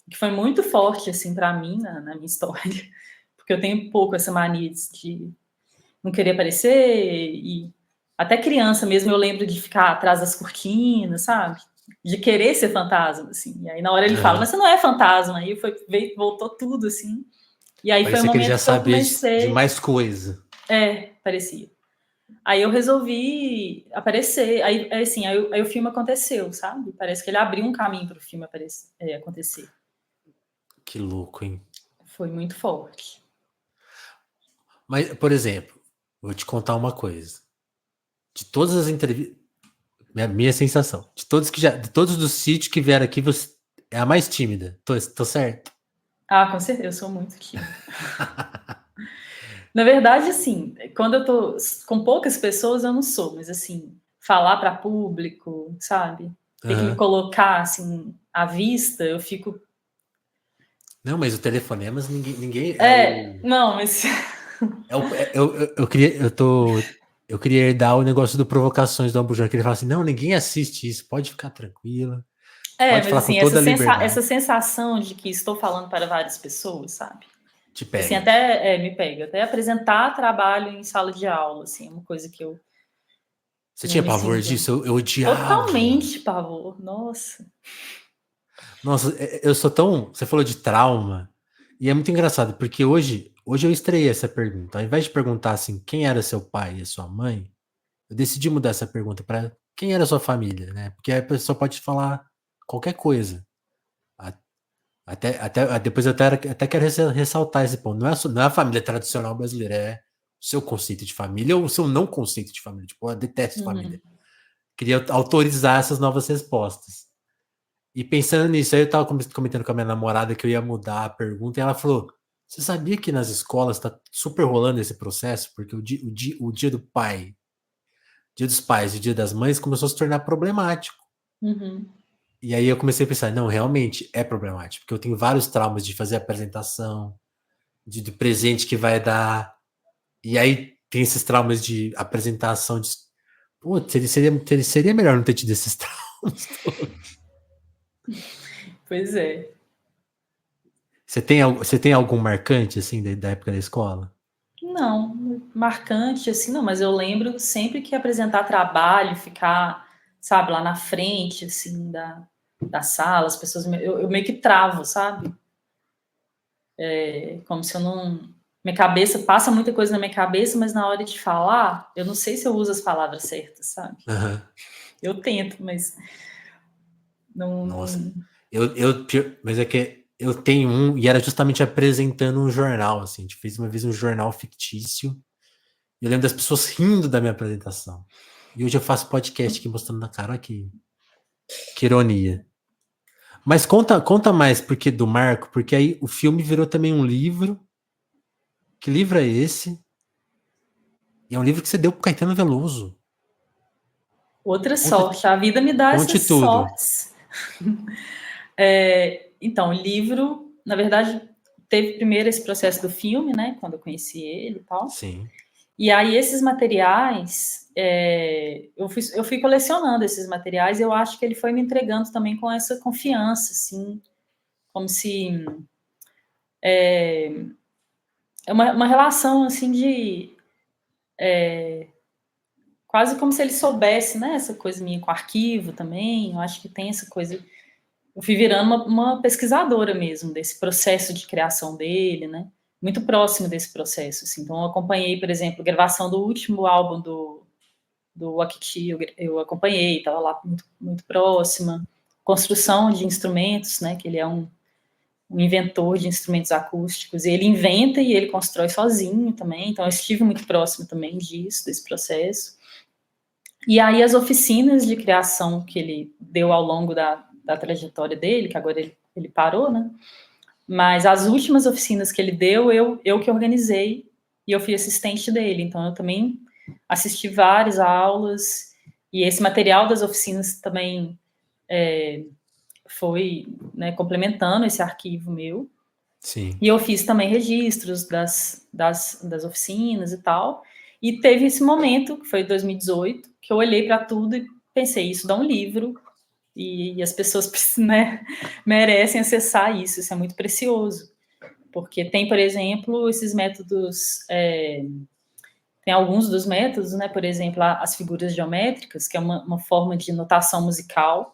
que foi muito forte, assim, pra mim, na minha história. Porque eu tenho um pouco essa mania de não querer aparecer e até criança mesmo eu lembro de ficar atrás das cortinas, sabe? De querer ser fantasma, assim. E aí, na hora ele fala, mas você não é fantasma. Aí voltou tudo, assim. E aí foi o Parecia que ele já momento que eu sabia de comecei... mais coisa. Parecia. Aí eu resolvi aparecer. Aí assim, aí o filme aconteceu, sabe? Parece que ele abriu um caminho para o filme acontecer. Que louco, hein? Foi muito forte. Mas, por exemplo, vou te contar uma coisa. De todas as entrevistas, minha sensação, de todos os sítios que vieram aqui, você é a mais tímida. Tô certo? Com certeza, eu sou muito tímida. Na verdade, assim, quando eu tô com poucas pessoas, eu não sou, mas assim, falar para público, sabe? Ter que me colocar assim à vista, eu fico. Não, mas o telefonemas ninguém é o. Não, mas. Eu queria herdar o negócio do Provocações do Ambujão, que ele fala assim: não, ninguém assiste isso, pode ficar tranquila. Pode Mas falar com assim, toda a essa liberdade. sensação de que estou falando para várias pessoas, sabe? Te Assim, pega. até me pega. Até apresentar trabalho em sala de aula, assim, é uma coisa que eu Você não tinha me pavor sinto. disso? Eu odiava. Totalmente pavor, nossa. Nossa, eu sou tão. Você falou de trauma. E é muito engraçado, porque hoje eu estreiei essa pergunta. Ao invés de perguntar assim, quem era seu pai e sua mãe, eu decidi mudar essa pergunta para quem era sua família, né? Porque aí a pessoa pode falar qualquer coisa. Depois eu até quero ressaltar esse ponto. Não é a família tradicional brasileira, é o seu conceito de família ou o seu não conceito de família. Tipo, eu detesto família. Queria autorizar essas novas respostas. E pensando nisso, aí eu tava comentando com a minha namorada que eu ia mudar a pergunta e ela falou: Você sabia que nas escolas tá super rolando esse processo? Porque o dia do pai, dia dos pais e o dia das mães começou a se tornar problemático. E aí eu comecei a pensar: não, realmente é problemático, porque eu tenho vários traumas de fazer apresentação, de presente que vai dar. E aí tem esses traumas de apresentação. Putz, seria melhor não ter tido esses traumas todos. Pois é. Você tem algum marcante, assim, da época da escola? Não, marcante assim, não, mas eu lembro sempre que apresentar trabalho, ficar, sabe, lá na frente, assim, da sala, as pessoas, eu meio que travo, sabe? Como se eu não... Minha cabeça, passa muita coisa na minha cabeça, mas na hora de falar, eu não sei se eu uso as palavras certas, sabe? Uhum. Eu tento, mas Nossa, não... mas é que eu tenho um, e era justamente apresentando um jornal, assim, a gente fez uma vez um jornal fictício, e eu lembro das pessoas rindo da minha apresentação. E hoje eu faço podcast aqui mostrando na cara, olha que ironia. Mas conta mais porque do Marco, porque aí o filme virou também um livro. Que livro é esse? E é um livro que você deu pro Caetano Veloso. Outra Conta, sorte, a vida me dá conte essas tudo. sortes. Então, o livro, na verdade, teve primeiro esse processo do filme, né? Quando eu conheci ele e tal. Sim. E aí esses materiais, eu fui colecionando esses materiais, e eu acho que ele foi me entregando também com essa confiança, assim, como se é uma relação assim de quase como se ele soubesse, né? Essa coisa minha com arquivo também. Eu acho que tem essa coisa. Eu fui virando uma pesquisadora mesmo desse processo de criação dele, né? Muito próximo desse processo. Assim. Então, eu acompanhei, por exemplo, a gravação do último álbum do Wakiti, eu acompanhei, estava lá muito, muito próxima. Construção de instrumentos, né? Que ele é um inventor de instrumentos acústicos, e ele inventa e ele constrói sozinho também, então eu estive muito próximo também disso, desse processo. E aí as oficinas de criação que ele deu ao longo da trajetória dele, que agora ele parou, né? Mas as últimas oficinas que ele deu, eu que organizei, e eu fui assistente dele, então eu também assisti várias aulas, e esse material das oficinas também foi, né, complementando esse arquivo meu. Sim. E eu fiz também registros das oficinas e tal. E teve esse momento, que foi 2018, que eu olhei para tudo e pensei, isso dá um livro, e as pessoas, né, merecem acessar isso, isso é muito precioso. Porque tem, por exemplo, esses métodos, tem alguns dos métodos, né, por exemplo, as figuras geométricas, que é uma forma de notação musical,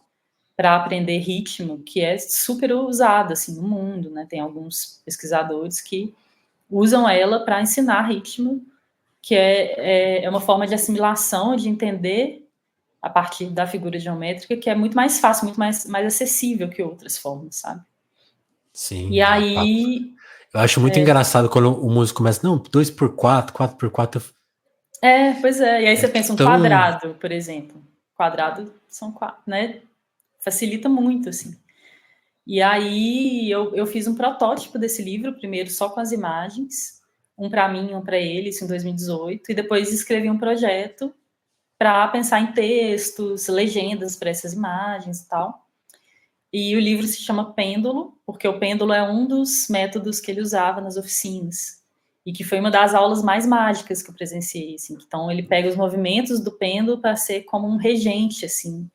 para aprender ritmo, que é super usada assim no mundo, né? Tem alguns pesquisadores que usam ela para ensinar ritmo, que é uma forma de assimilação, de entender a partir da figura geométrica, que é muito mais fácil, muito mais acessível que outras formas, sabe? Sim, E aí... eu acho muito engraçado quando o músico começa, não, 2x4, 4x4. Pois é. E aí você pensa um Tão... quadrado, por exemplo. Quadrado são quatro, né? Facilita muito, assim. E aí eu fiz um protótipo desse livro, primeiro só com as imagens, um para mim, um para ele, isso em 2018, e depois escrevi um projeto para pensar em textos, legendas para essas imagens e tal. E o livro se chama Pêndulo, porque o pêndulo é um dos métodos que ele usava nas oficinas. E que foi uma das aulas mais mágicas que eu presenciei. Assim. Então, ele pega os movimentos do pêndulo para ser como um regente, assim,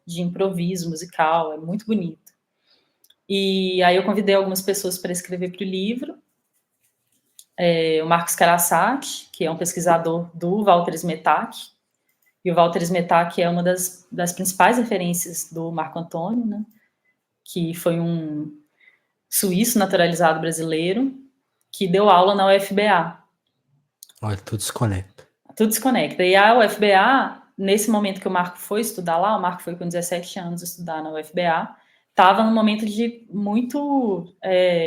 de improviso musical. É muito bonito. E aí eu convidei algumas pessoas para escrever para o livro. O Marcos Karasaki, que é um pesquisador do Walter Smetak. E o Walter Smetak é uma das principais referências do Marco Antônio, né? Que foi um suíço naturalizado brasileiro que deu aula na UFBA. Olha, tudo se conecta. Tudo se conecta. E a UFBA, nesse momento que o Marco foi estudar lá, o Marco foi com 17 anos estudar na UFBA, estava num momento de muito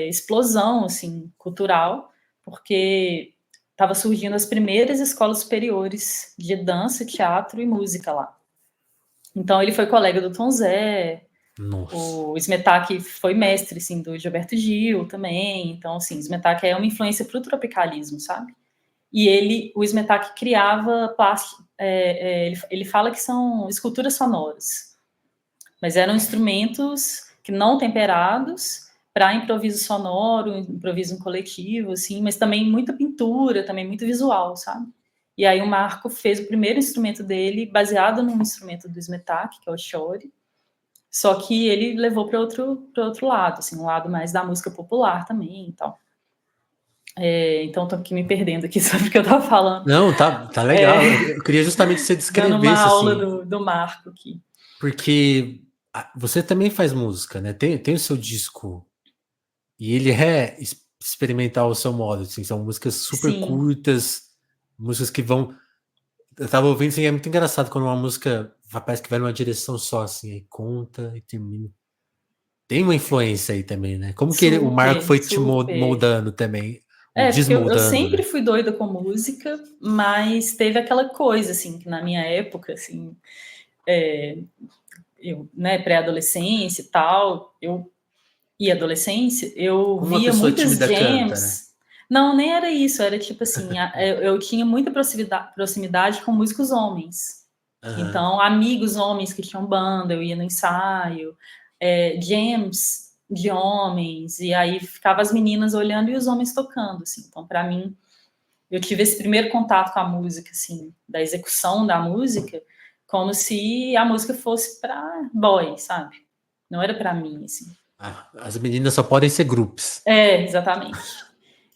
explosão assim, cultural, porque estava surgindo as primeiras escolas superiores de dança, teatro e música lá. Então ele foi colega do Tom Zé, Nossa. o Smetak foi mestre assim, do Gilberto Gil também, então assim, o Smetak é uma influência para o tropicalismo, sabe? E o Smetak criava ele fala que são esculturas sonoras, mas eram instrumentos que não temperados para improviso sonoro, improviso coletivo, assim, mas também muita pintura, também muito visual, sabe? E aí o Marco fez o primeiro instrumento dele baseado num instrumento do Smetak, que é o chore, só que ele levou para outro lado, assim, um lado mais da música popular também e tal. Então, estou aqui me perdendo aqui sobre o que eu estava falando. Não, tá legal. Eu queria justamente que você Dando uma descrevesse, aula assim, do Marco aqui. porque você também faz música, né? Tem o seu disco, e ele é experimental ao seu modo, assim, são músicas super Sim. curtas, músicas que vão... Eu tava ouvindo, assim, é muito engraçado quando uma música parece que vai numa direção só, assim, aí conta e termina. Tem uma influência aí também, né? Como que o Marco Super, foi te super. moldando também, ou Porque eu desmoldando, sempre né? fui doida com música, mas teve aquela coisa, assim, que na minha época, assim, eu, né, pré-adolescência e tal, e adolescência, eu Como uma via pessoa muitas tímida canta, né? jams. Não, nem era isso, era tipo assim, eu tinha muita proximidade com músicos homens. Aham. Então, amigos homens que tinham banda, eu ia no ensaio, jams de homens, e aí ficava as meninas olhando e os homens tocando, assim. Então, para mim, eu tive esse primeiro contato com a música, assim, da execução da música, como se a música fosse para boy, sabe? Não era para mim, assim. As meninas só podem ser grupos. Exatamente.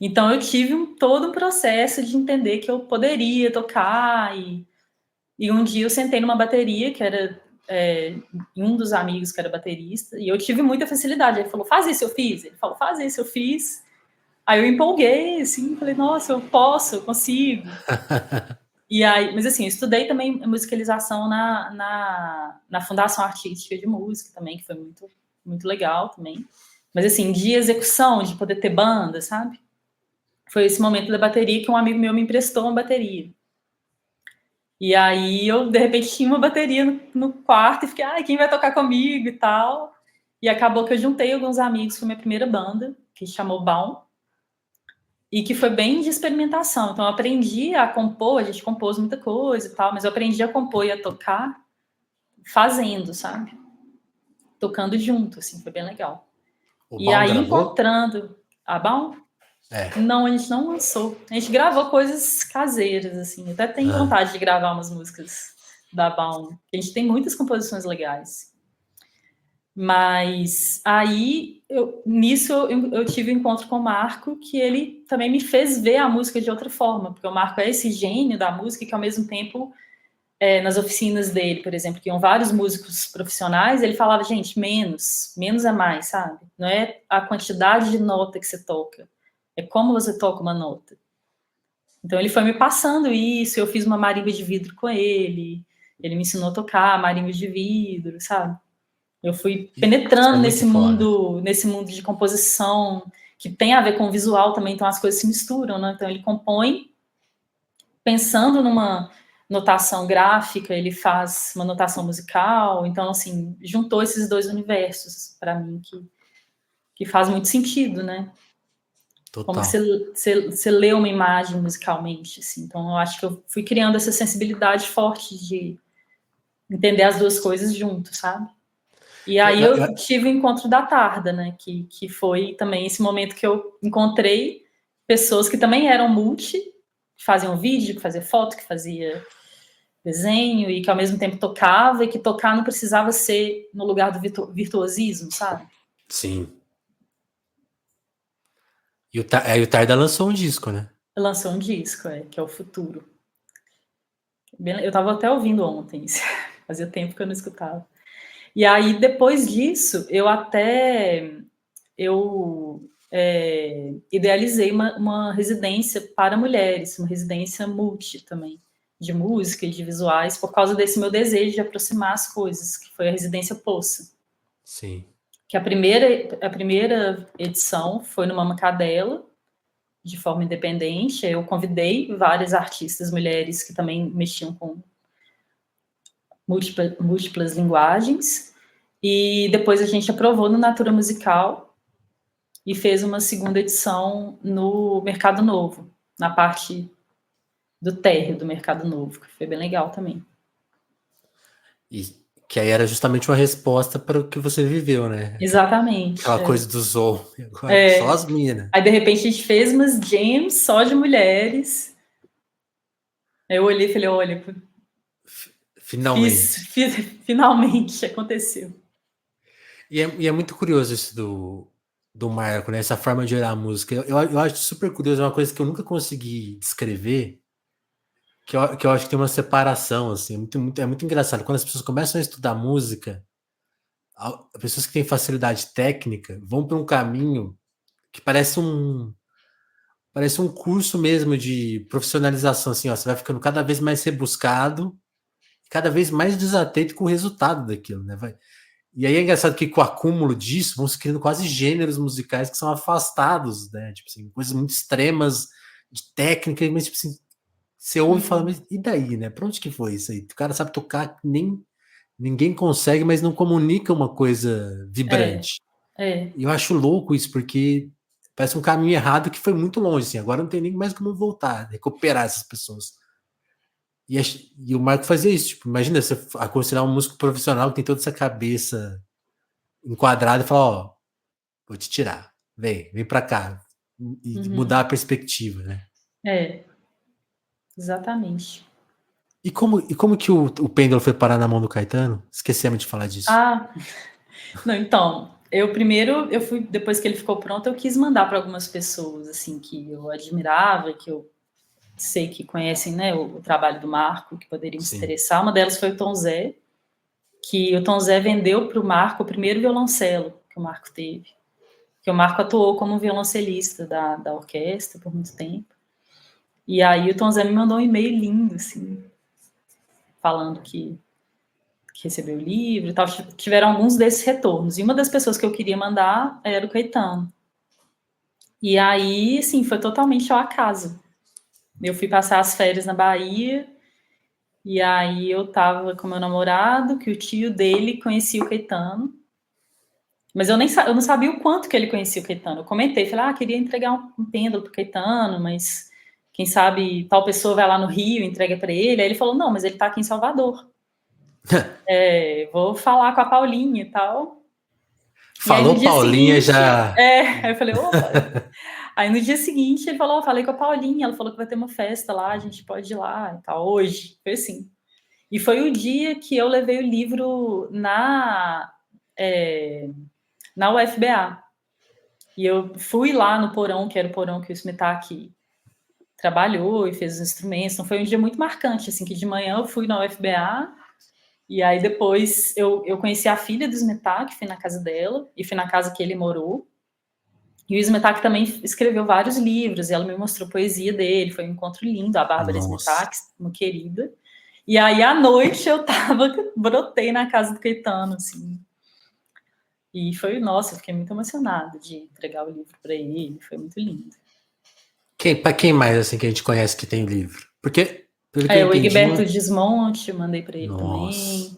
Então eu tive todo um processo de entender que eu poderia tocar e um dia eu sentei numa bateria que era um dos amigos que era baterista e eu tive muita facilidade. Ele falou, faz isso, eu fiz. Ele falou, faz isso, eu fiz. Aí eu empolguei, assim, falei, nossa, eu posso, eu consigo. E aí, mas assim, eu estudei também musicalização na Fundação Artística de Música também, que foi muito, muito legal também. Mas assim, de execução, de poder ter banda, sabe? Foi esse momento da bateria que um amigo meu me emprestou uma bateria. E aí eu, de repente, tinha uma bateria no quarto e fiquei, quem vai tocar comigo e tal. E acabou que eu juntei alguns amigos, foi minha primeira banda, que se chamou Baum, e que foi bem de experimentação. Então eu aprendi a compor, a gente compôs muita coisa e tal, mas eu aprendi a compor e a tocar fazendo, sabe? Tocando junto, assim, foi bem legal. O E Baum aí gravou? encontrando a Baum, não, a gente não lançou. A gente gravou coisas caseiras, assim. Eu até tenho vontade de gravar umas músicas da Baum. A gente tem muitas composições legais. Mas aí, nisso, eu tive um encontro com o Marco, que ele também me fez ver a música de outra forma, porque o Marco é esse gênio da música que, ao mesmo tempo, nas oficinas dele, por exemplo, que iam vários músicos profissionais, ele falava, gente, menos é mais, sabe? Não é a quantidade de nota que você toca, é como você toca uma nota. Então ele foi me passando isso, eu fiz uma marimba de vidro com ele me ensinou a tocar marimba de vidro, sabe? Eu fui penetrando nesse mundo de composição, que tem a ver com o visual também, então as coisas se misturam, né? Então ele compõe pensando numa notação gráfica, ele faz uma notação musical, então assim, juntou esses dois universos para mim que faz muito sentido, né? Total. Como você lê uma imagem musicalmente, assim. Então eu acho que eu fui criando essa sensibilidade forte de entender as duas coisas junto, sabe? E aí eu tive o encontro da Tarda, né? Que foi também esse momento que eu encontrei pessoas que também eram multi, que faziam vídeo, que fazia foto, que fazia desenho, e que ao mesmo tempo tocava, e que tocar não precisava ser no lugar do virtuosismo, sabe? Sim. E o Tarda lançou um disco, né? Lançou um disco, que é o Futuro. Eu estava até ouvindo ontem, fazia tempo que eu não escutava. E aí, depois disso, eu idealizei uma residência para mulheres, uma residência multi também, de música e de visuais, por causa desse meu desejo de aproximar as coisas, que foi a residência Poça. Sim. Que a primeira edição foi numa Macadela, de forma independente. Eu convidei várias artistas mulheres que também mexiam com múltiplas linguagens, e depois a gente aprovou no Natura Musical e fez uma segunda edição no Mercado Novo, na parte do térreo do Mercado Novo, que foi bem legal também. E que aí era justamente uma resposta para o que você viveu, né? Exatamente. Aquela coisa do Zou. Só as minas. Aí, de repente, a gente fez umas jams só de mulheres. Aí eu olhei e falei, olha, finalmente. Finalmente aconteceu. E é muito curioso isso do Marco, né? Essa forma de olhar a música. Eu acho super curioso, é uma coisa que eu nunca consegui descrever, que eu acho que tem uma separação, assim, é muito engraçado. Quando as pessoas começam a estudar música, pessoas que têm facilidade técnica vão para um caminho que parece um curso mesmo de profissionalização, assim, ó, você vai ficando cada vez mais rebuscado, cada vez mais desatento com o resultado daquilo, né? E aí é engraçado que com o acúmulo disso vão se criando quase gêneros musicais que são afastados, né? Tipo assim, coisas muito extremas de técnica, mas tipo assim, você ouve e fala, mas e daí, né? Pra onde que foi isso aí? O cara sabe tocar, nem ninguém consegue, mas não comunica uma coisa vibrante. E eu acho louco isso, porque parece um caminho errado que foi muito longe, assim. Agora não tem nem mais como voltar, recuperar essas pessoas. E o Marco fazia isso, tipo, imagina você aconselhar um músico profissional que tem toda essa cabeça enquadrada e falar, ó, vou te tirar, vem pra cá, e mudar a perspectiva, né? Exatamente. E como que o pêndulo foi parar na mão do Caetano? Esquecemos de falar disso. Não, então, eu fui, depois que ele ficou pronto, eu quis mandar para algumas pessoas, assim, que eu admirava, que eu sei que conhecem, né, o trabalho do Marco, que poderiam se interessar. Uma delas foi o Tom Zé, que o Tom Zé vendeu para o Marco o primeiro violoncelo que o Marco teve. Que o Marco atuou como violoncelista da orquestra por muito tempo. E aí o Tom Zé me mandou um e-mail lindo, assim, falando que recebeu o livro e tal. Tiveram alguns desses retornos. E uma das pessoas que eu queria mandar era o Caetano. E aí, sim, foi totalmente ao acaso. Eu fui passar as férias na Bahia, e aí eu tava com meu namorado, que o tio dele conhecia o Caetano. Mas eu não sabia o quanto que ele conhecia o Caetano. Eu comentei, falei, queria entregar um pêndulo pro Caetano, mas quem sabe tal pessoa vai lá no Rio e entrega para ele. Aí ele falou, não, mas ele tá aqui em Salvador. Vou falar com a Paulinha e tal. Falou e aí, Paulinha seguinte, já. Aí eu falei, opa. Aí no dia seguinte ele falou, falei com a Paulinha, ela falou que vai ter uma festa lá, a gente pode ir lá e tal, hoje. Foi assim. E foi o dia que eu levei o livro na UFBA. E eu fui lá no porão, que era o porão que o Smetak trabalhou e fez os instrumentos. Então foi um dia muito marcante, assim, que de manhã eu fui na UFBA, e aí depois eu conheci a filha do Smetak, fui na casa dela, e fui na casa que ele morou. E o Smetak também escreveu vários livros, e ela me mostrou poesia dele, foi um encontro lindo, a Bárbara Smetak, uma querida. E aí, à noite, brotei na casa do Caetano, assim. E foi, nossa, eu fiquei muito emocionada de entregar o livro para ele, foi muito lindo. Para quem mais, assim, que a gente conhece que tem livro? Porque, pelo que eu O entendi... Egberto Gismonte, eu mandei para ele também.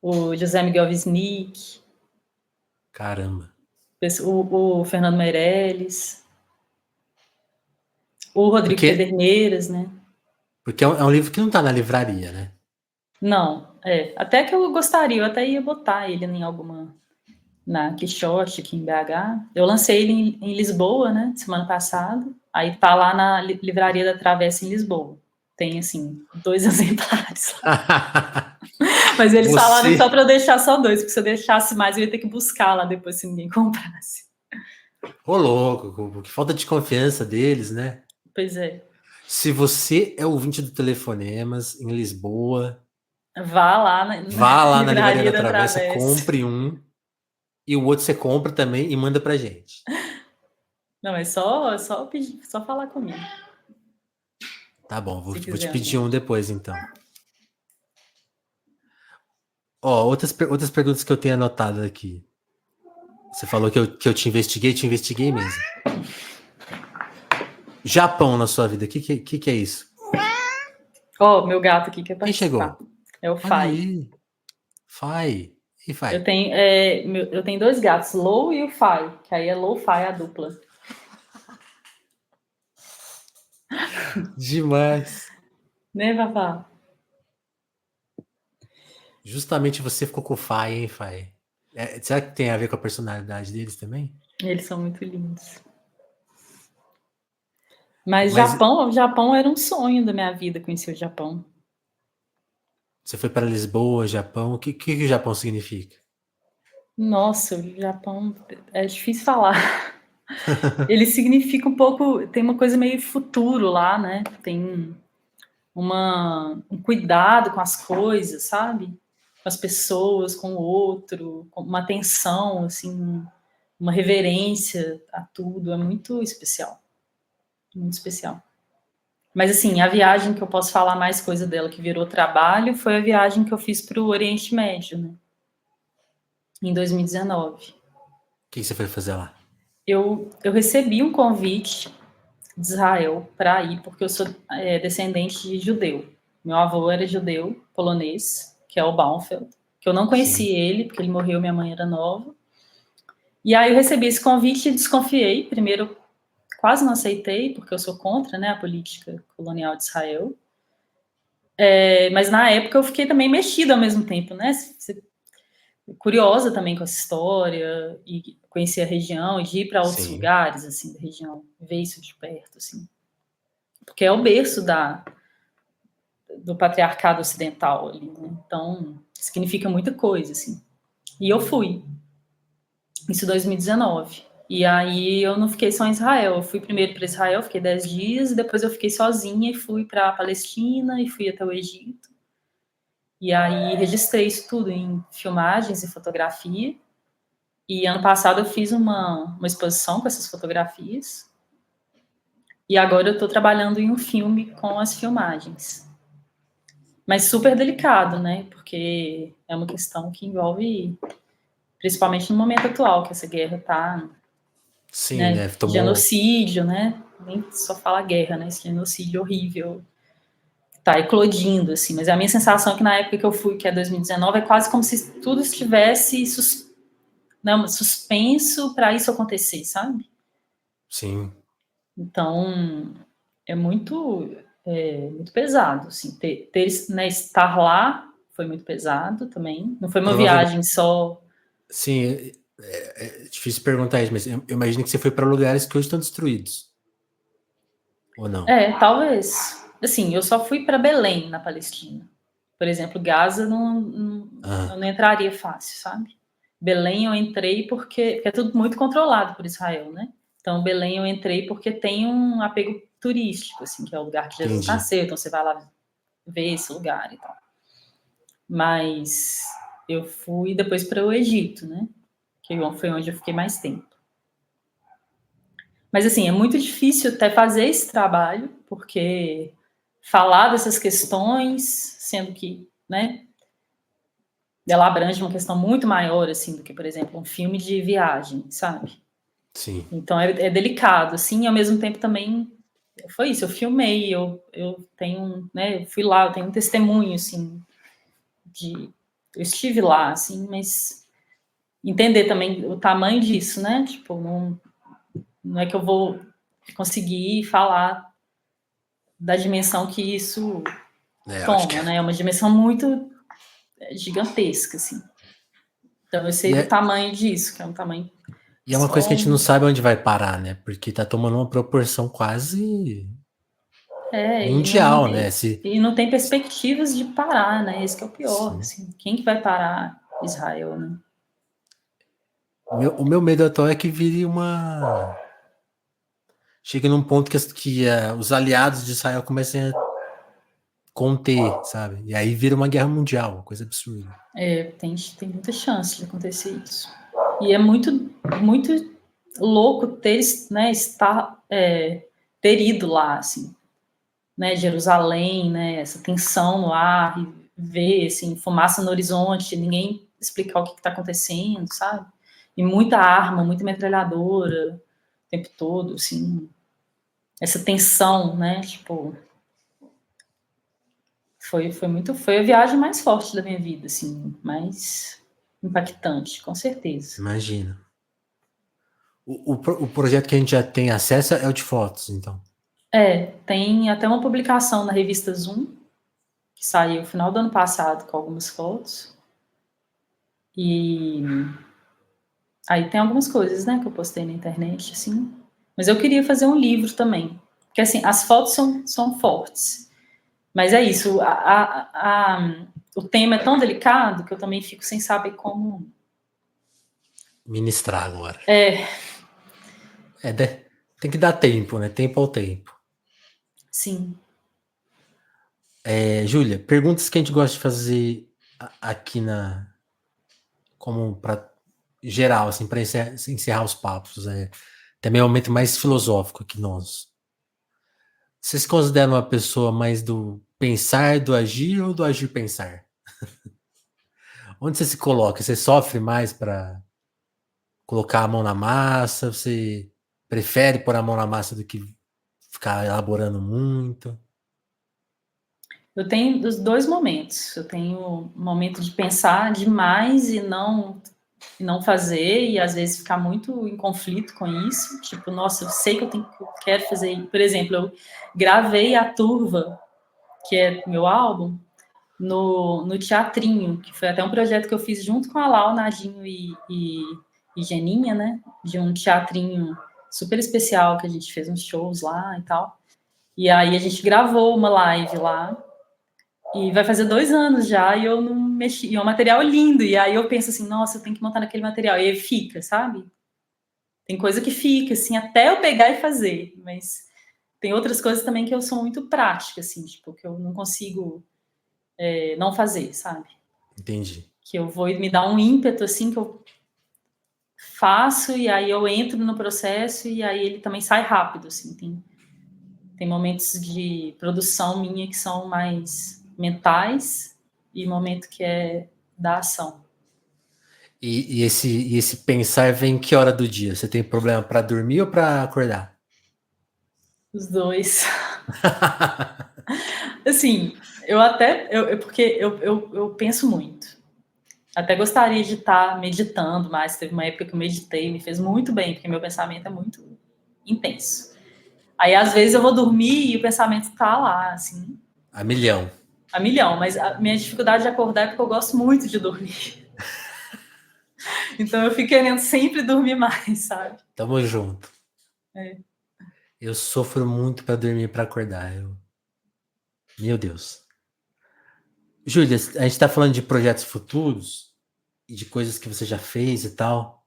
O José Miguel Wisnik. Caramba. O Fernando Meirelles. O Rodrigo Pederneiras, né? Porque é um livro que não tá na livraria, né? Não, até que eu gostaria, eu até ia botar ele em alguma... na Quixote, aqui em BH. Eu lancei ele em Lisboa, né, semana passada. Aí tá lá na Livraria da Travessa, em Lisboa. Tem, assim, 2 exemplares. Mas eles falaram só para eu deixar só 2, porque se eu deixasse mais, eu ia ter que buscar lá depois, se ninguém comprasse. Ô, louco, que falta de confiança deles, né? Pois é. Se você é ouvinte do Telefonemas em Lisboa, vá lá na Livraria da Travessa, compre um, e o outro você compra também e manda pra gente. Não, é só falar comigo. Tá bom, vou te pedir um depois, então. Outras perguntas que eu tenho anotado aqui. Você falou que eu te investiguei mesmo. Japão na sua vida, o que é isso? Meu gato aqui quer participar. Quem chegou? É o Fai. Fai. E Fai? Eu tenho 2 gatos, Low e o Fai, que aí é Low-Fi a dupla. Demais. Né, Vavá? Justamente você ficou com o Fai, hein, Fai? Será que tem a ver com a personalidade deles também? Eles são muito lindos. Mas o Japão era um sonho da minha vida, conhecer o Japão. Você foi para Lisboa, Japão. O que o Japão significa? Nossa, o Japão é difícil falar. Ele significa um pouco, tem uma coisa meio futuro lá, né? Tem um cuidado com as coisas, sabe? Com as pessoas, com o outro, com uma atenção, assim, uma reverência a tudo. É muito especial. Muito especial. Mas, assim, a viagem que eu posso falar mais coisa dela, que virou trabalho, foi a viagem que eu fiz para o Oriente Médio, né? Em 2019. O que você foi fazer lá? Eu recebi um convite de Israel para ir, porque eu sou descendente de judeu. Meu avô era judeu, polonês, que é o Baumfeld, que eu não conheci ele, porque ele morreu, minha mãe era nova. E aí eu recebi esse convite e desconfiei. Primeiro, quase não aceitei, porque eu sou contra, né, a política colonial de Israel. Mas na época eu fiquei também mexida ao mesmo tempo, né? Curiosa também com essa história, e conhecer a região, e de ir para lugares, assim, da região, ver isso de perto, assim. Porque é o berço da do patriarcado ocidental ali, né? Então, significa muita coisa, assim. E eu fui. Isso em 2019. E aí eu não fiquei só em Israel. Eu fui primeiro para Israel, fiquei 10 dias, e depois eu fiquei sozinha e fui para a Palestina e fui até o Egito. E aí registrei isso tudo em filmagens e fotografia. E ano passado eu fiz uma exposição com essas fotografias. E agora eu estou trabalhando em um filme com as filmagens. Mas super delicado, né? Porque é uma questão que envolve, principalmente no momento atual, que essa guerra está, Sim, né? né? Tomou. Genocídio, né? Nem só fala guerra, né? Esse genocídio horrível tá eclodindo, assim. Mas a minha sensação é que na época que eu fui, que é 2019, é quase como se tudo estivesse suspenso para isso acontecer, sabe? Sim. Então, é muito pesado, assim, né, estar lá foi muito pesado também, não foi uma viagem só. Sim, é difícil perguntar isso, mas eu imagino que você foi para lugares que hoje estão destruídos, ou não? Talvez, assim, eu só fui para Belém, na Palestina, por exemplo, Gaza eu não entraria fácil, sabe? Belém eu entrei porque é tudo muito controlado por Israel, né? Então, Belém eu entrei porque tem um apego turístico, assim, que é o lugar que Jesus nasceu, então você vai lá ver esse lugar e tal. Mas eu fui depois para o Egito, né? Que foi onde eu fiquei mais tempo. Mas, assim, é muito difícil até fazer esse trabalho, porque falar dessas questões, sendo que, né, ela abrange uma questão muito maior, assim, do que, por exemplo, um filme de viagem, sabe? Sim. Então, é delicado, assim, e ao mesmo tempo também foi isso, eu filmei, eu tenho, né, eu fui lá, eu tenho um testemunho, assim, eu estive lá, assim, mas entender também o tamanho disso, né? Tipo, não é que eu vou conseguir falar da dimensão que isso toma, né? É uma dimensão muito gigantesca, assim. Então, eu sei do tamanho disso, que é um tamanho... E é uma coisa que a gente não sabe onde vai parar, né? Porque tá tomando uma proporção quase mundial, né? E não tem perspectivas de parar, né? Esse que é o pior, assim. Quem que vai parar Israel, né? O meu medo atual é que vire chega num ponto que os aliados de Israel comecem a conter, sabe? E aí vira uma guerra mundial, uma coisa absurda. Tem muita chance de acontecer isso. E é muito, muito louco ter ido lá, assim, né? Jerusalém, né? Essa tensão no ar, e ver, assim, fumaça no horizonte, ninguém explicar o que está acontecendo, sabe? E muita arma, muita metralhadora, o tempo todo, assim. Essa tensão, né? Tipo, foi a viagem mais forte da minha vida, assim, mais impactante, com certeza. Imagina. O projeto que a gente já tem acesso é o de fotos, então. Tem até uma publicação na revista Zoom, que saiu no final do ano passado com algumas fotos. E aí tem algumas coisas, né, que eu postei na internet, assim. Mas eu queria fazer um livro também. Porque, assim, as fotos são fortes. Mas é isso, o tema é tão delicado que eu também fico sem saber como... Ministrar agora. Tem que dar tempo, né? Tempo ao tempo. Sim. Júlia, perguntas que a gente gosta de fazer aqui como para geral, assim, para encerrar os papos. Também é um momento mais filosófico aqui nós. Você se considera uma pessoa mais do pensar, do agir ou do agir pensar? Onde você se coloca? Você sofre mais para colocar a mão na massa? Você prefere pôr a mão na massa do que ficar elaborando muito? Eu tenho os dois momentos. Eu tenho um momento de pensar demais e não fazer, e às vezes ficar muito em conflito com isso. Tipo, nossa, eu sei que eu quero fazer. Por exemplo, eu gravei a Turva, que é meu álbum, no Teatrinho, que foi até um projeto que eu fiz junto com a Lau, Nadinho e Geninha, né? De um teatrinho super especial, que a gente fez uns shows lá e tal. E aí a gente gravou uma live lá, E vai fazer 2 anos já e eu não mexi. E é um material lindo. E aí eu penso assim, nossa, eu tenho que montar naquele material. E aí fica, sabe? Tem coisa que fica, assim, até eu pegar e fazer. Mas tem outras coisas também que eu sou muito prática, assim, tipo, que eu não consigo não fazer, sabe? Entendi. Que eu vou me dar um ímpeto, assim, que eu faço e aí eu entro no processo e aí ele também sai rápido, assim. Tem momentos de produção minha que são mais mentais e momento que é da ação. E esse pensar vem em que hora do dia? Você tem problema para dormir ou para acordar? Os dois. Assim, eu até. Porque eu penso muito. Até gostaria de estar meditando mais. Teve uma época que eu meditei, me fez muito bem, porque meu pensamento é muito intenso. Aí, às vezes, eu vou dormir e o pensamento está lá, assim, A milhão. a milhão. Mas a minha dificuldade de acordar é porque eu gosto muito de dormir. Então, eu fico querendo sempre dormir mais, sabe? Tamo junto. É. Eu sofro muito para dormir e para acordar. Meu Deus. Júlia, a gente tá falando de projetos futuros e de coisas que você já fez e tal.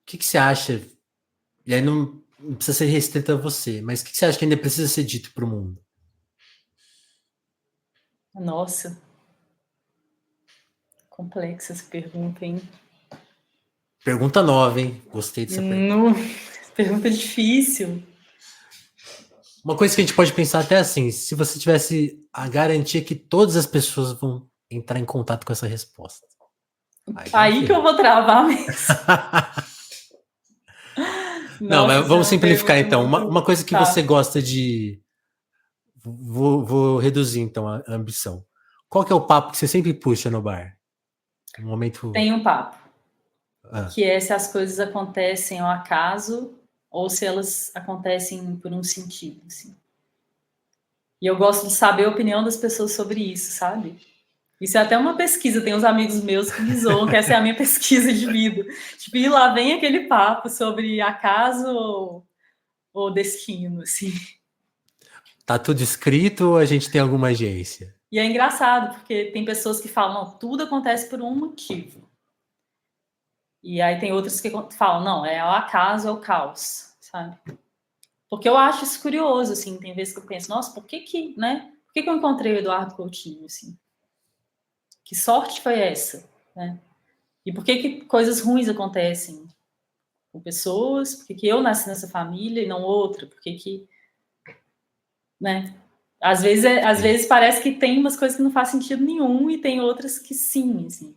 O que você acha? E aí não precisa ser restrito a você, mas o que você acha que ainda precisa ser dito pro mundo? Nossa, complexa essa pergunta, hein? Pergunta nova, hein? Gostei dessa pergunta. No... Pergunta difícil. Uma coisa que a gente pode pensar até assim, se você tivesse a garantia que todas as pessoas vão entrar em contato com essa resposta. Aí Aí que eu vou travar mesmo. Não, Nossa, mas essa é vamos uma simplificar pergunta então. Uma muito. coisa que você Tá. gosta de. Vou reduzir então a ambição. Qual que é o papo que você sempre puxa no bar? Um momento. Tem um papo, Ah, que é se as coisas acontecem ao acaso ou se elas acontecem por um sentido, assim. E eu gosto de saber a opinião das pessoas sobre isso, sabe? Isso é até uma pesquisa. Tem uns amigos meus que me zoam, que essa é a minha pesquisa de vida. Tipo, e lá vem aquele papo sobre acaso ou destino, assim. tá tudo escrito ou a gente tem alguma agência? E é engraçado, porque tem pessoas que falam, não, tudo acontece por um motivo. E aí tem outras que falam, não, é o acaso, é o caos, sabe? Porque eu acho isso curioso, assim, tem vezes que eu penso, nossa, por que que, né? Por que que eu encontrei o Eduardo Coutinho, assim? Que sorte foi essa, né? E por que que coisas ruins acontecem com pessoas? Por que que eu nasci nessa família e não outra? Por que que, né? Às vezes parece que tem umas coisas que não faz sentido nenhum e tem outras que sim, assim.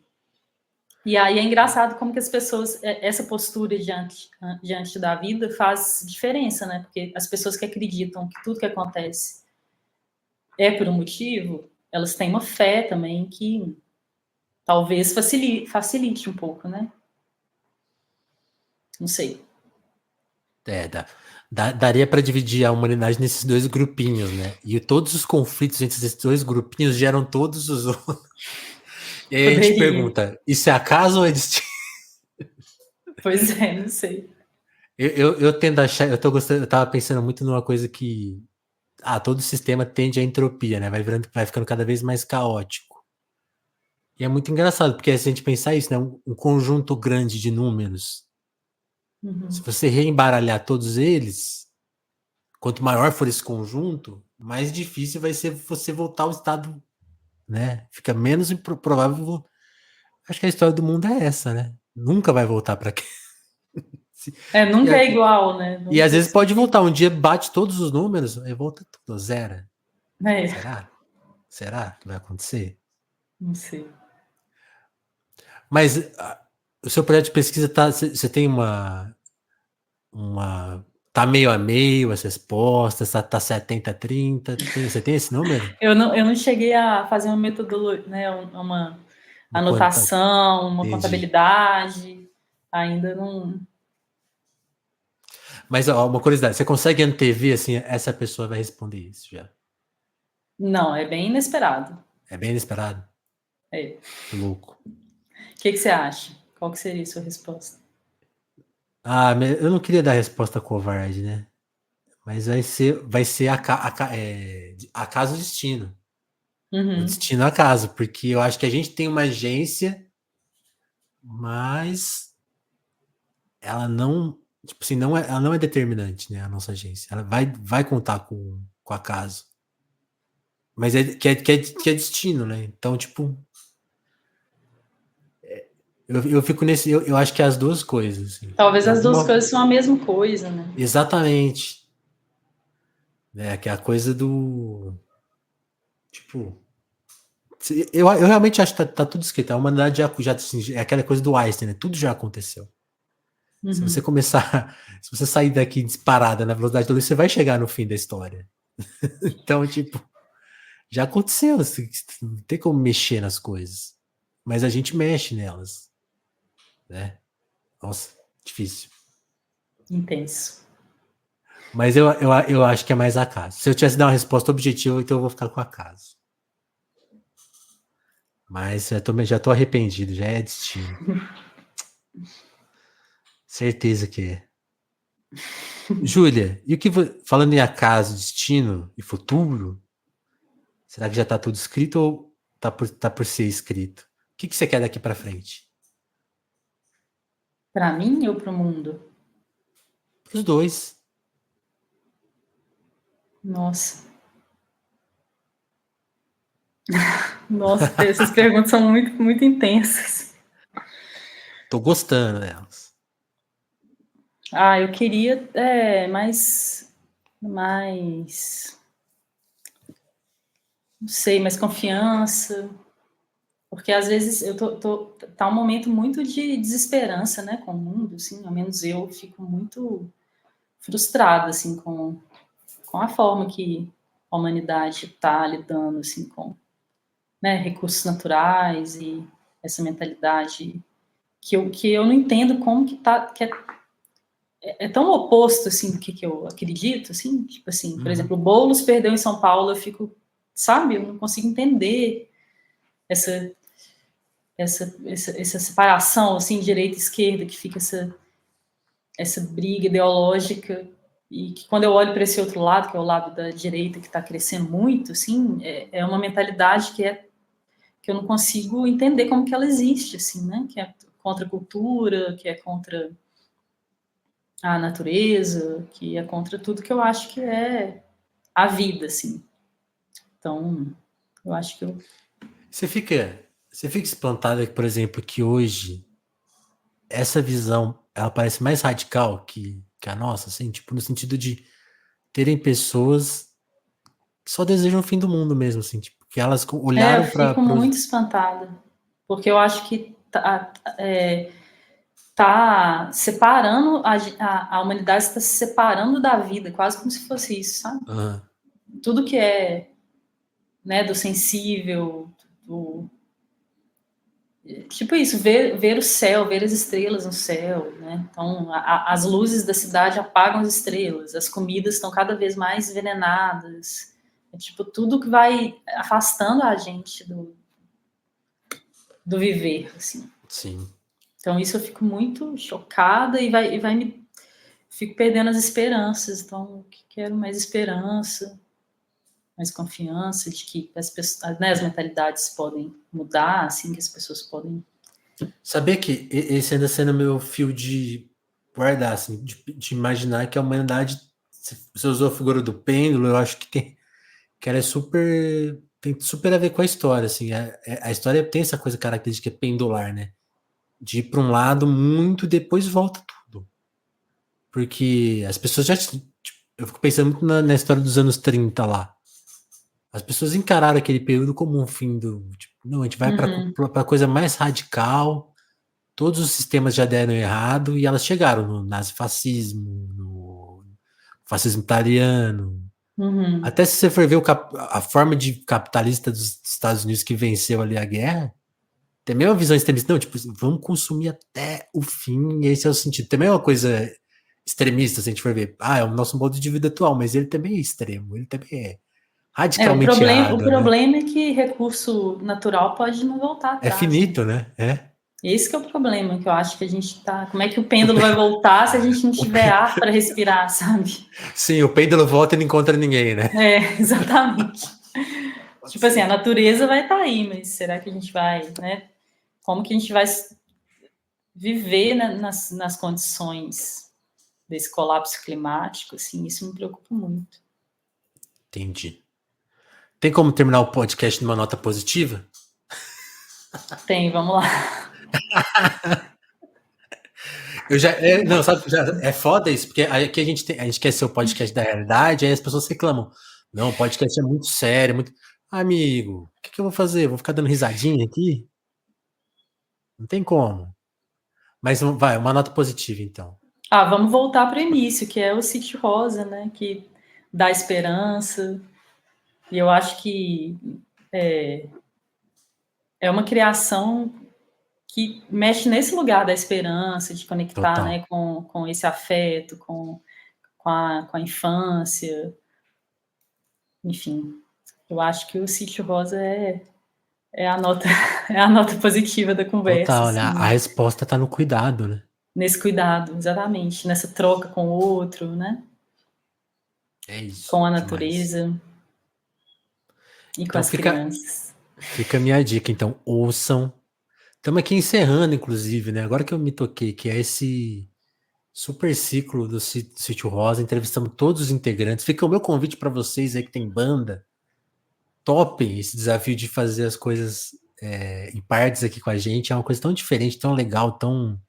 E aí é engraçado como que as pessoas, essa postura diante da vida faz diferença, né? Porque as pessoas que acreditam que tudo que acontece é por um motivo, elas têm uma fé também que talvez facilite um pouco, né? Não sei. É, daria para dividir a humanidade nesses dois grupinhos, né? E todos os conflitos entre esses dois grupinhos geram todos os outros. E aí a gente Poderia. pergunta: isso é acaso ou é destino? Pois é, não sei. Eu tendo a achar, eu tô gostando, eu tava pensando muito numa coisa que. Ah, todo sistema tende à entropia, né? Vai ficando cada vez mais caótico. E é muito engraçado, porque se a gente pensar isso, né? Um conjunto grande de números. Se Uhum. você reembaralhar todos eles, quanto maior for esse conjunto, mais difícil vai ser você voltar ao estado, né? Fica menos provável. Acho que a história do mundo é essa, né? Nunca vai voltar para aqui. É, E, nunca é igual, né? e às Nunca vezes pode sempre. voltar. Um dia bate todos os números, aí volta tudo, zero. É, Será? Será que vai acontecer? não sei. Mas o seu projeto de pesquisa tá. Você tem uma. Tá meio a meio as respostas, tá 70-30. Você tem esse número? Eu não cheguei a fazer uma metodologia, né? Uma Uma conta. anotação, uma Entendi. contabilidade. Ainda não. Mas ó, uma curiosidade, você consegue antever assim, essa pessoa vai responder isso já? Não, é bem inesperado. É bem inesperado. É. Que louco. O que que você acha? Qual que seria a sua resposta? Ah, eu não queria dar resposta covarde, né? Mas vai ser acaso destino. O Uhum. destino é acaso, porque eu acho que a gente tem uma agência, mas ela não, tipo assim, ela não é determinante, né? A nossa agência. Ela vai contar com acaso. Mas que é destino, né? Então, tipo, eu fico nesse. Eu acho que é as duas coisas. Assim. Talvez De as duas alguma. coisas são a mesma coisa, né? Exatamente. Né? Que é a coisa do. Tipo. Eu realmente acho que tá tudo escrito. A humanidade já assim, é aquela coisa do Einstein, né? Tudo já aconteceu. Se você Uhum. começar. Se você sair daqui disparada na velocidade da luz, você vai chegar no fim da história. Então, tipo. Já aconteceu, assim, não tem como mexer nas coisas. Mas a gente mexe nelas, né? Nossa, difícil. Intenso. Mas eu acho que é mais acaso. Se eu tivesse dar uma resposta objetiva, então eu vou ficar com acaso. Mas já tô arrependido, já é destino. Certeza que é. Júlia, e o que falando em acaso, destino e futuro, será que já tá tudo escrito ou tá por ser escrito? O que você quer daqui para frente? Para mim ou para o mundo? Os dois. Nossa. Nossa, essas perguntas são muito, muito intensas. Tô gostando delas. Ah, eu queria não sei, mais confiança, porque às vezes tá um momento muito de desesperança, né, com o mundo, assim, ao menos eu fico muito frustrada, assim, com a forma que a humanidade está lidando, assim, com, né, recursos naturais e essa mentalidade que eu não entendo como que é tão oposto, assim, do que eu acredito, assim, tipo assim, por exemplo, o Boulos perdeu em São Paulo, eu fico, sabe, eu não consigo entender essa, essa separação, assim, direita e esquerda, que fica essa briga ideológica, e que quando eu olho para esse outro lado, que é o lado da direita, que está crescendo muito, assim, é uma mentalidade que eu não consigo entender como que ela existe, assim, né, que é contra a cultura, que é contra a natureza, que é contra tudo que eu acho que é a vida, assim. Então, eu acho que eu. Você fica espantado, por exemplo, que hoje essa visão ela parece mais radical que a nossa, assim, tipo, no sentido de terem pessoas que só desejam o fim do mundo mesmo, assim, tipo, que elas Eu olharam fico para os. muito espantada, porque eu acho que tá separando, a humanidade está se separando da vida, quase como se fosse isso, sabe? Tudo que é, né, do sensível, do, tipo isso, ver o céu, ver as estrelas no céu, né? Então, as luzes da cidade apagam as estrelas, as comidas estão cada vez mais envenenadas. É tipo tudo que vai afastando a gente do viver, assim. Sim. Então, isso eu fico muito chocada e vai me. Fico perdendo as esperanças. Então, eu quero mais esperança, mais confiança de que as pessoas, né, as mentalidades podem mudar, assim, que as pessoas podem. Saber que esse ainda sendo meu fio de guardar, assim, de imaginar que a humanidade, você usou a figura do pêndulo, eu acho que ela é super, tem super a ver com a história, assim, a história tem essa coisa característica pendular, né? De ir para um lado muito e depois volta tudo. Porque as pessoas já. Tipo, eu fico pensando muito na história dos anos 30 lá. As pessoas encararam aquele período como um fim do. Tipo, não, a gente vai para Uhum, a coisa mais radical, todos os sistemas já deram errado e elas chegaram no nazifascismo, no fascismo italiano. uhum. Até se você for ver a forma de capitalista dos Estados Unidos que venceu ali a guerra, tem a mesma visão extremista. Não, tipo, vamos consumir até o fim, e esse é o sentido. Também é uma coisa extremista, se a gente for ver. Ah, é o nosso modo de vida atual, mas ele também é extremo, ele também é O radicalmente problema, o errado, né? problema é que recurso natural pode não voltar É atrás, né? finito, né? É. Esse que é o problema, que eu acho que a gente tá. Como é que o pêndulo vai voltar se a gente não O tiver pê- ar para respirar, sabe? Sim, o pêndulo volta e não encontra ninguém, né? É, exatamente. Tipo assim, a natureza vai estar aí, mas será que a gente vai, né? Como que a gente vai viver nas condições desse colapso climático, assim, isso me preocupa muito. Entendi. Tem como terminar o podcast numa nota positiva? Tem, vamos lá. Não, sabe, é foda isso, porque aqui a gente quer ser o podcast da realidade, aí as pessoas reclamam. Não, o podcast é muito sério, muito. Amigo, o que eu vou fazer? Vou ficar dando risadinha aqui? Não tem como. Mas vai, uma nota positiva, então. Vamos voltar para o início, que é o Sítio Rosa, né? Que dá esperança. E eu acho que é uma criação que mexe nesse lugar da esperança, de conectar, Total. né, com esse afeto, com a infância. Enfim, eu acho que o Sítio Rosa é a nota, é a nota positiva da conversa. Total, né? Assim, A resposta tá no cuidado, né? nesse cuidado, exatamente, nessa troca com o outro, né? É isso, Com a demais. natureza e com Então as crianças. fica a minha dica, então, ouçam. Estamos aqui encerrando, inclusive, né? Agora que eu me toquei, que é esse super ciclo do Sítio Rosa, entrevistamos todos os integrantes. Fica o meu convite para vocês aí que tem banda, topem esse desafio de fazer as coisas em partes aqui com a gente. É uma coisa tão diferente, tão legal, tão.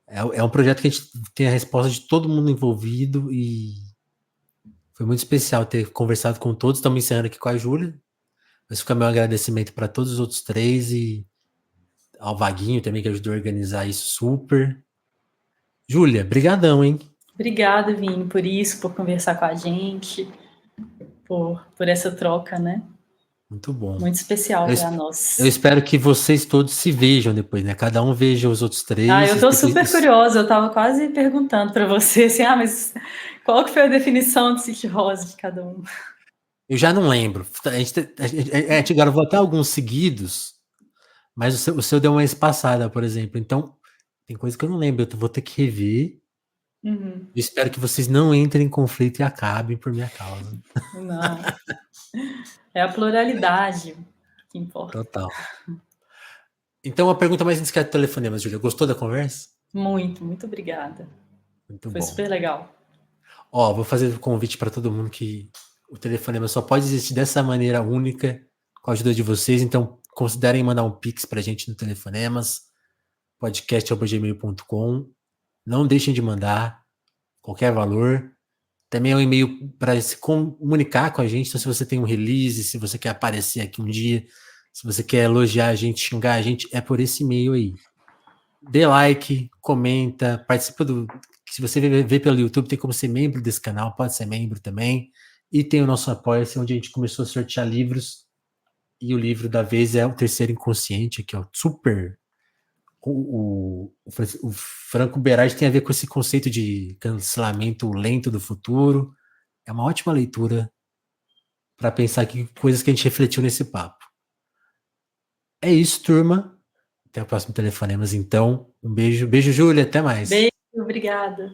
É um projeto que a gente tem a resposta de todo mundo envolvido e foi muito especial ter conversado com todos. Estamos encerrando aqui com a Júlia. Mas fica meu agradecimento para todos os outros três e ao Vaguinho também, que ajudou a organizar isso super. Júlia, brigadão, hein? Obrigada, Vini, por isso, por conversar com a gente, por essa troca, né? Muito bom. Muito especial para Eu nós. espero que vocês todos se vejam depois, né? Cada um veja os outros três. Eu tô Depois super curiosa, eu tava quase perguntando para você, assim, mas qual que foi a definição de City Rosa de cada um? eu já não lembro. A gente gravou até alguns seguidos, mas o seu deu uma espaçada, por exemplo. Então, tem coisa que eu não lembro. Eu vou ter que rever. Uhum. Eu espero que vocês não entrem em conflito e acabem por minha causa. Não. É a pluralidade que importa. Total. Então, uma pergunta mais antes que a telefonema, Júlia. Gostou da conversa? Muito, muito obrigada. Muito Foi bom. super legal. Ó, vou fazer um convite para todo mundo que o telefonema só pode existir dessa maneira única, com a ajuda de vocês. Então, considerem mandar um pix para a gente no Telefonemas, podcast@gmail.com. Não deixem de mandar qualquer valor. Também é um e-mail para se comunicar com a gente. Então, se você tem um release, se você quer aparecer aqui um dia, se você quer elogiar a gente, xingar a gente, é por esse e-mail aí. Dê like, comenta, participa do. Se você vê pelo YouTube, tem como ser membro desse canal, pode ser membro também. E tem o nosso Apoia-se, onde a gente começou a sortear livros. E o livro da vez é O Terceiro Inconsciente, que é o super. O Franco Berardi tem a ver com esse conceito de cancelamento lento do futuro. É uma ótima leitura para pensar que coisas que a gente refletiu nesse papo. É isso, turma. Até o próximo Telefonemas, então. Um beijo. Beijo, Júlia. Até mais. Beijo, obrigada.